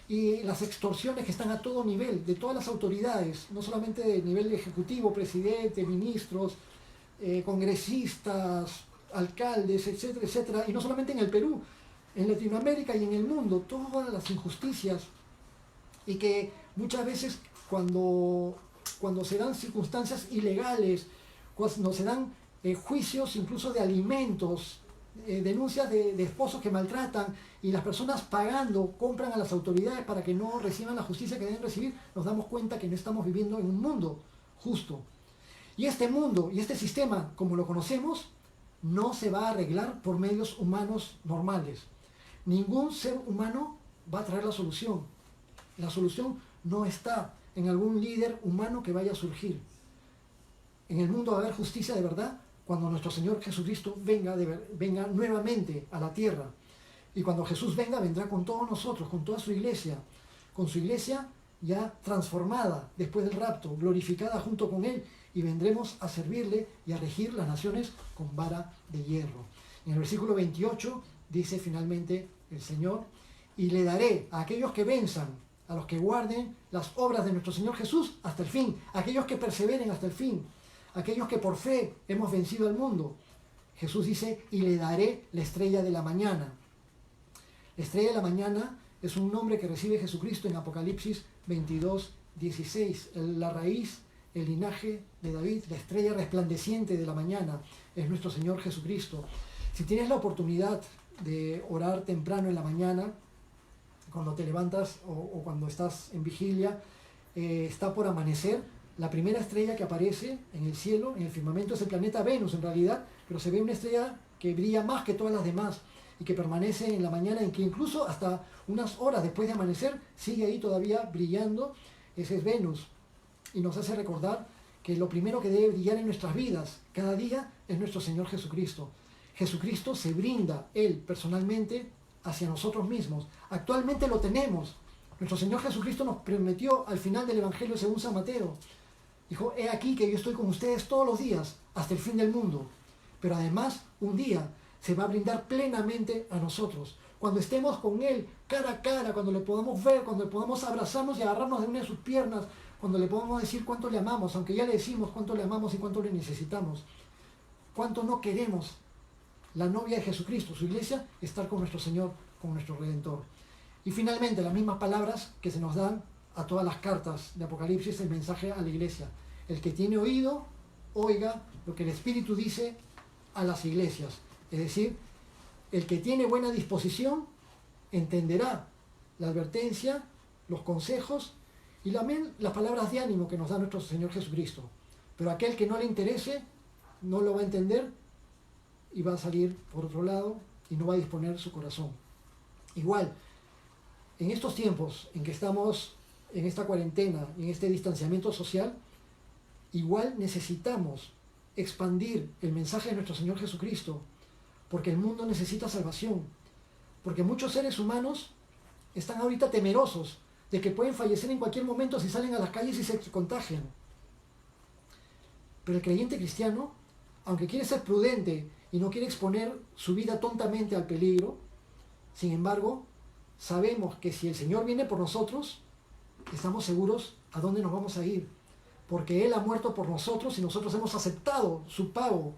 y las extorsiones que están a todo nivel, de todas las autoridades, no solamente de nivel ejecutivo, presidente, ministros, congresistas, alcaldes, etcétera, etcétera, y no solamente en el Perú, en Latinoamérica y en el mundo, todas las injusticias, y que muchas veces cuando se dan circunstancias ilegales, cuando se dan juicios incluso de alimentos, denuncias de esposos que maltratan, y las personas pagando, compran a las autoridades para que no reciban la justicia que deben recibir, nos damos cuenta que no estamos viviendo en un mundo justo. Y este mundo y este sistema, como lo conocemos, no se va a arreglar por medios humanos normales. Ningún ser humano va a traer la solución. La solución no está en algún líder humano que vaya a surgir. En el mundo va a haber justicia de verdad cuando nuestro Señor Jesucristo venga nuevamente a la tierra. Y cuando Jesús venga, vendrá con todos nosotros, con toda su iglesia, con su iglesia ya transformada después del rapto, glorificada junto con Él, y vendremos a servirle y a regir las naciones con vara de hierro. En el versículo 28 dice finalmente el Señor: y le daré a aquellos que venzan, a los que guarden las obras de nuestro Señor Jesús hasta el fin, a aquellos que perseveren hasta el fin, aquellos que por fe hemos vencido al mundo. Jesús dice: y le daré la estrella de la mañana. La estrella de la mañana es un nombre que recibe Jesucristo en Apocalipsis 22, 16. La raíz, el linaje de David, la estrella resplandeciente de la mañana, es nuestro Señor Jesucristo. Si tienes la oportunidad de orar temprano en la mañana, cuando te levantas o cuando estás en vigilia, está por amanecer, la primera estrella que aparece en el cielo, en el firmamento, es el planeta Venus en realidad, pero se ve una estrella que brilla más que todas las demás y que permanece en la mañana, en que incluso hasta unas horas después de amanecer sigue ahí todavía brillando. Ese es Venus, y nos hace recordar que lo primero que debe brillar en nuestras vidas cada día es nuestro Señor Jesucristo. Jesucristo se brinda, Él personalmente, hacia nosotros mismos. Actualmente lo tenemos. Nuestro Señor Jesucristo nos prometió al final del Evangelio según San Mateo. Dijo: he aquí que yo estoy con ustedes todos los días hasta el fin del mundo. Pero además, un día se va a brindar plenamente a nosotros. Cuando estemos con Él cara a cara, cuando le podamos ver, cuando le podamos abrazarnos y agarrarnos de una de sus piernas, cuando le podamos decir cuánto le amamos, aunque ya le decimos cuánto le amamos y cuánto le necesitamos. Cuánto no queremos, la novia de Jesucristo, su iglesia, estar con nuestro Señor, con nuestro Redentor. Y finalmente, las mismas palabras que se nos dan a todas las cartas de Apocalipsis, el mensaje a la iglesia: el que tiene oído, oiga lo que el Espíritu dice a las iglesias. Es decir, el que tiene buena disposición entenderá la advertencia, los consejos y también las palabras de ánimo que nos da nuestro Señor Jesucristo. Pero aquel que no le interese no lo va a entender y va a salir por otro lado y no va a disponer su corazón. Igual, en estos tiempos en que estamos en esta cuarentena, en este distanciamiento social, igual necesitamos expandir el mensaje de nuestro Señor Jesucristo, porque el mundo necesita salvación, porque muchos seres humanos están ahorita temerosos de que pueden fallecer en cualquier momento si salen a las calles y se contagian. Pero el creyente cristiano, aunque quiere ser prudente y no quiere exponer su vida tontamente al peligro, sin embargo, sabemos que si el Señor viene por nosotros, estamos seguros a dónde nos vamos a ir, porque Él ha muerto por nosotros y nosotros hemos aceptado su pago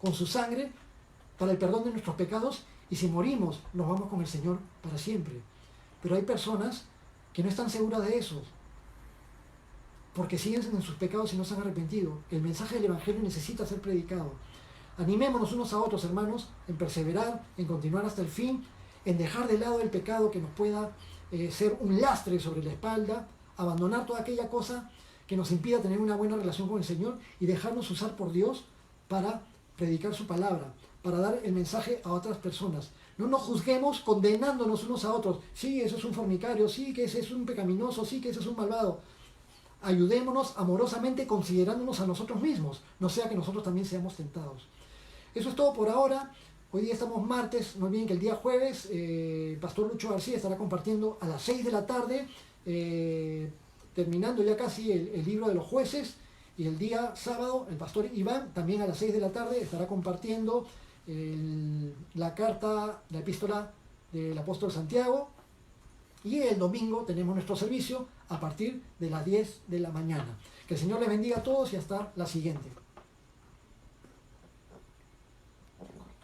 con su sangre para el perdón de nuestros pecados, y si morimos nos vamos con el Señor para siempre. Pero hay personas que no están seguras de eso, porque siguen en sus pecados y no se han arrepentido. El mensaje del Evangelio necesita ser predicado. Animémonos unos a otros, hermanos, en perseverar, en continuar hasta el fin, en dejar de lado el pecado que nos pueda ser un lastre sobre la espalda, abandonar toda aquella cosa que nos impida tener una buena relación con el Señor y dejarnos usar por Dios para predicar su palabra, para dar el mensaje a otras personas. No nos juzguemos condenándonos unos a otros. Sí, eso es un fornicario, sí, que ese es un pecaminoso, sí, que ese es un malvado. Ayudémonos amorosamente considerándonos a nosotros mismos, no sea que nosotros también seamos tentados. Eso es todo por ahora. Hoy día estamos martes, no olviden que el día jueves el pastor Lucho García estará compartiendo a las 6 de la tarde, terminando ya casi el libro de los jueces, y el día sábado el pastor Iván también a las 6 de la tarde estará compartiendo la carta, la epístola del apóstol Santiago, y el domingo tenemos nuestro servicio a partir de las 10 de la mañana. Que el Señor les bendiga a todos y hasta la siguiente.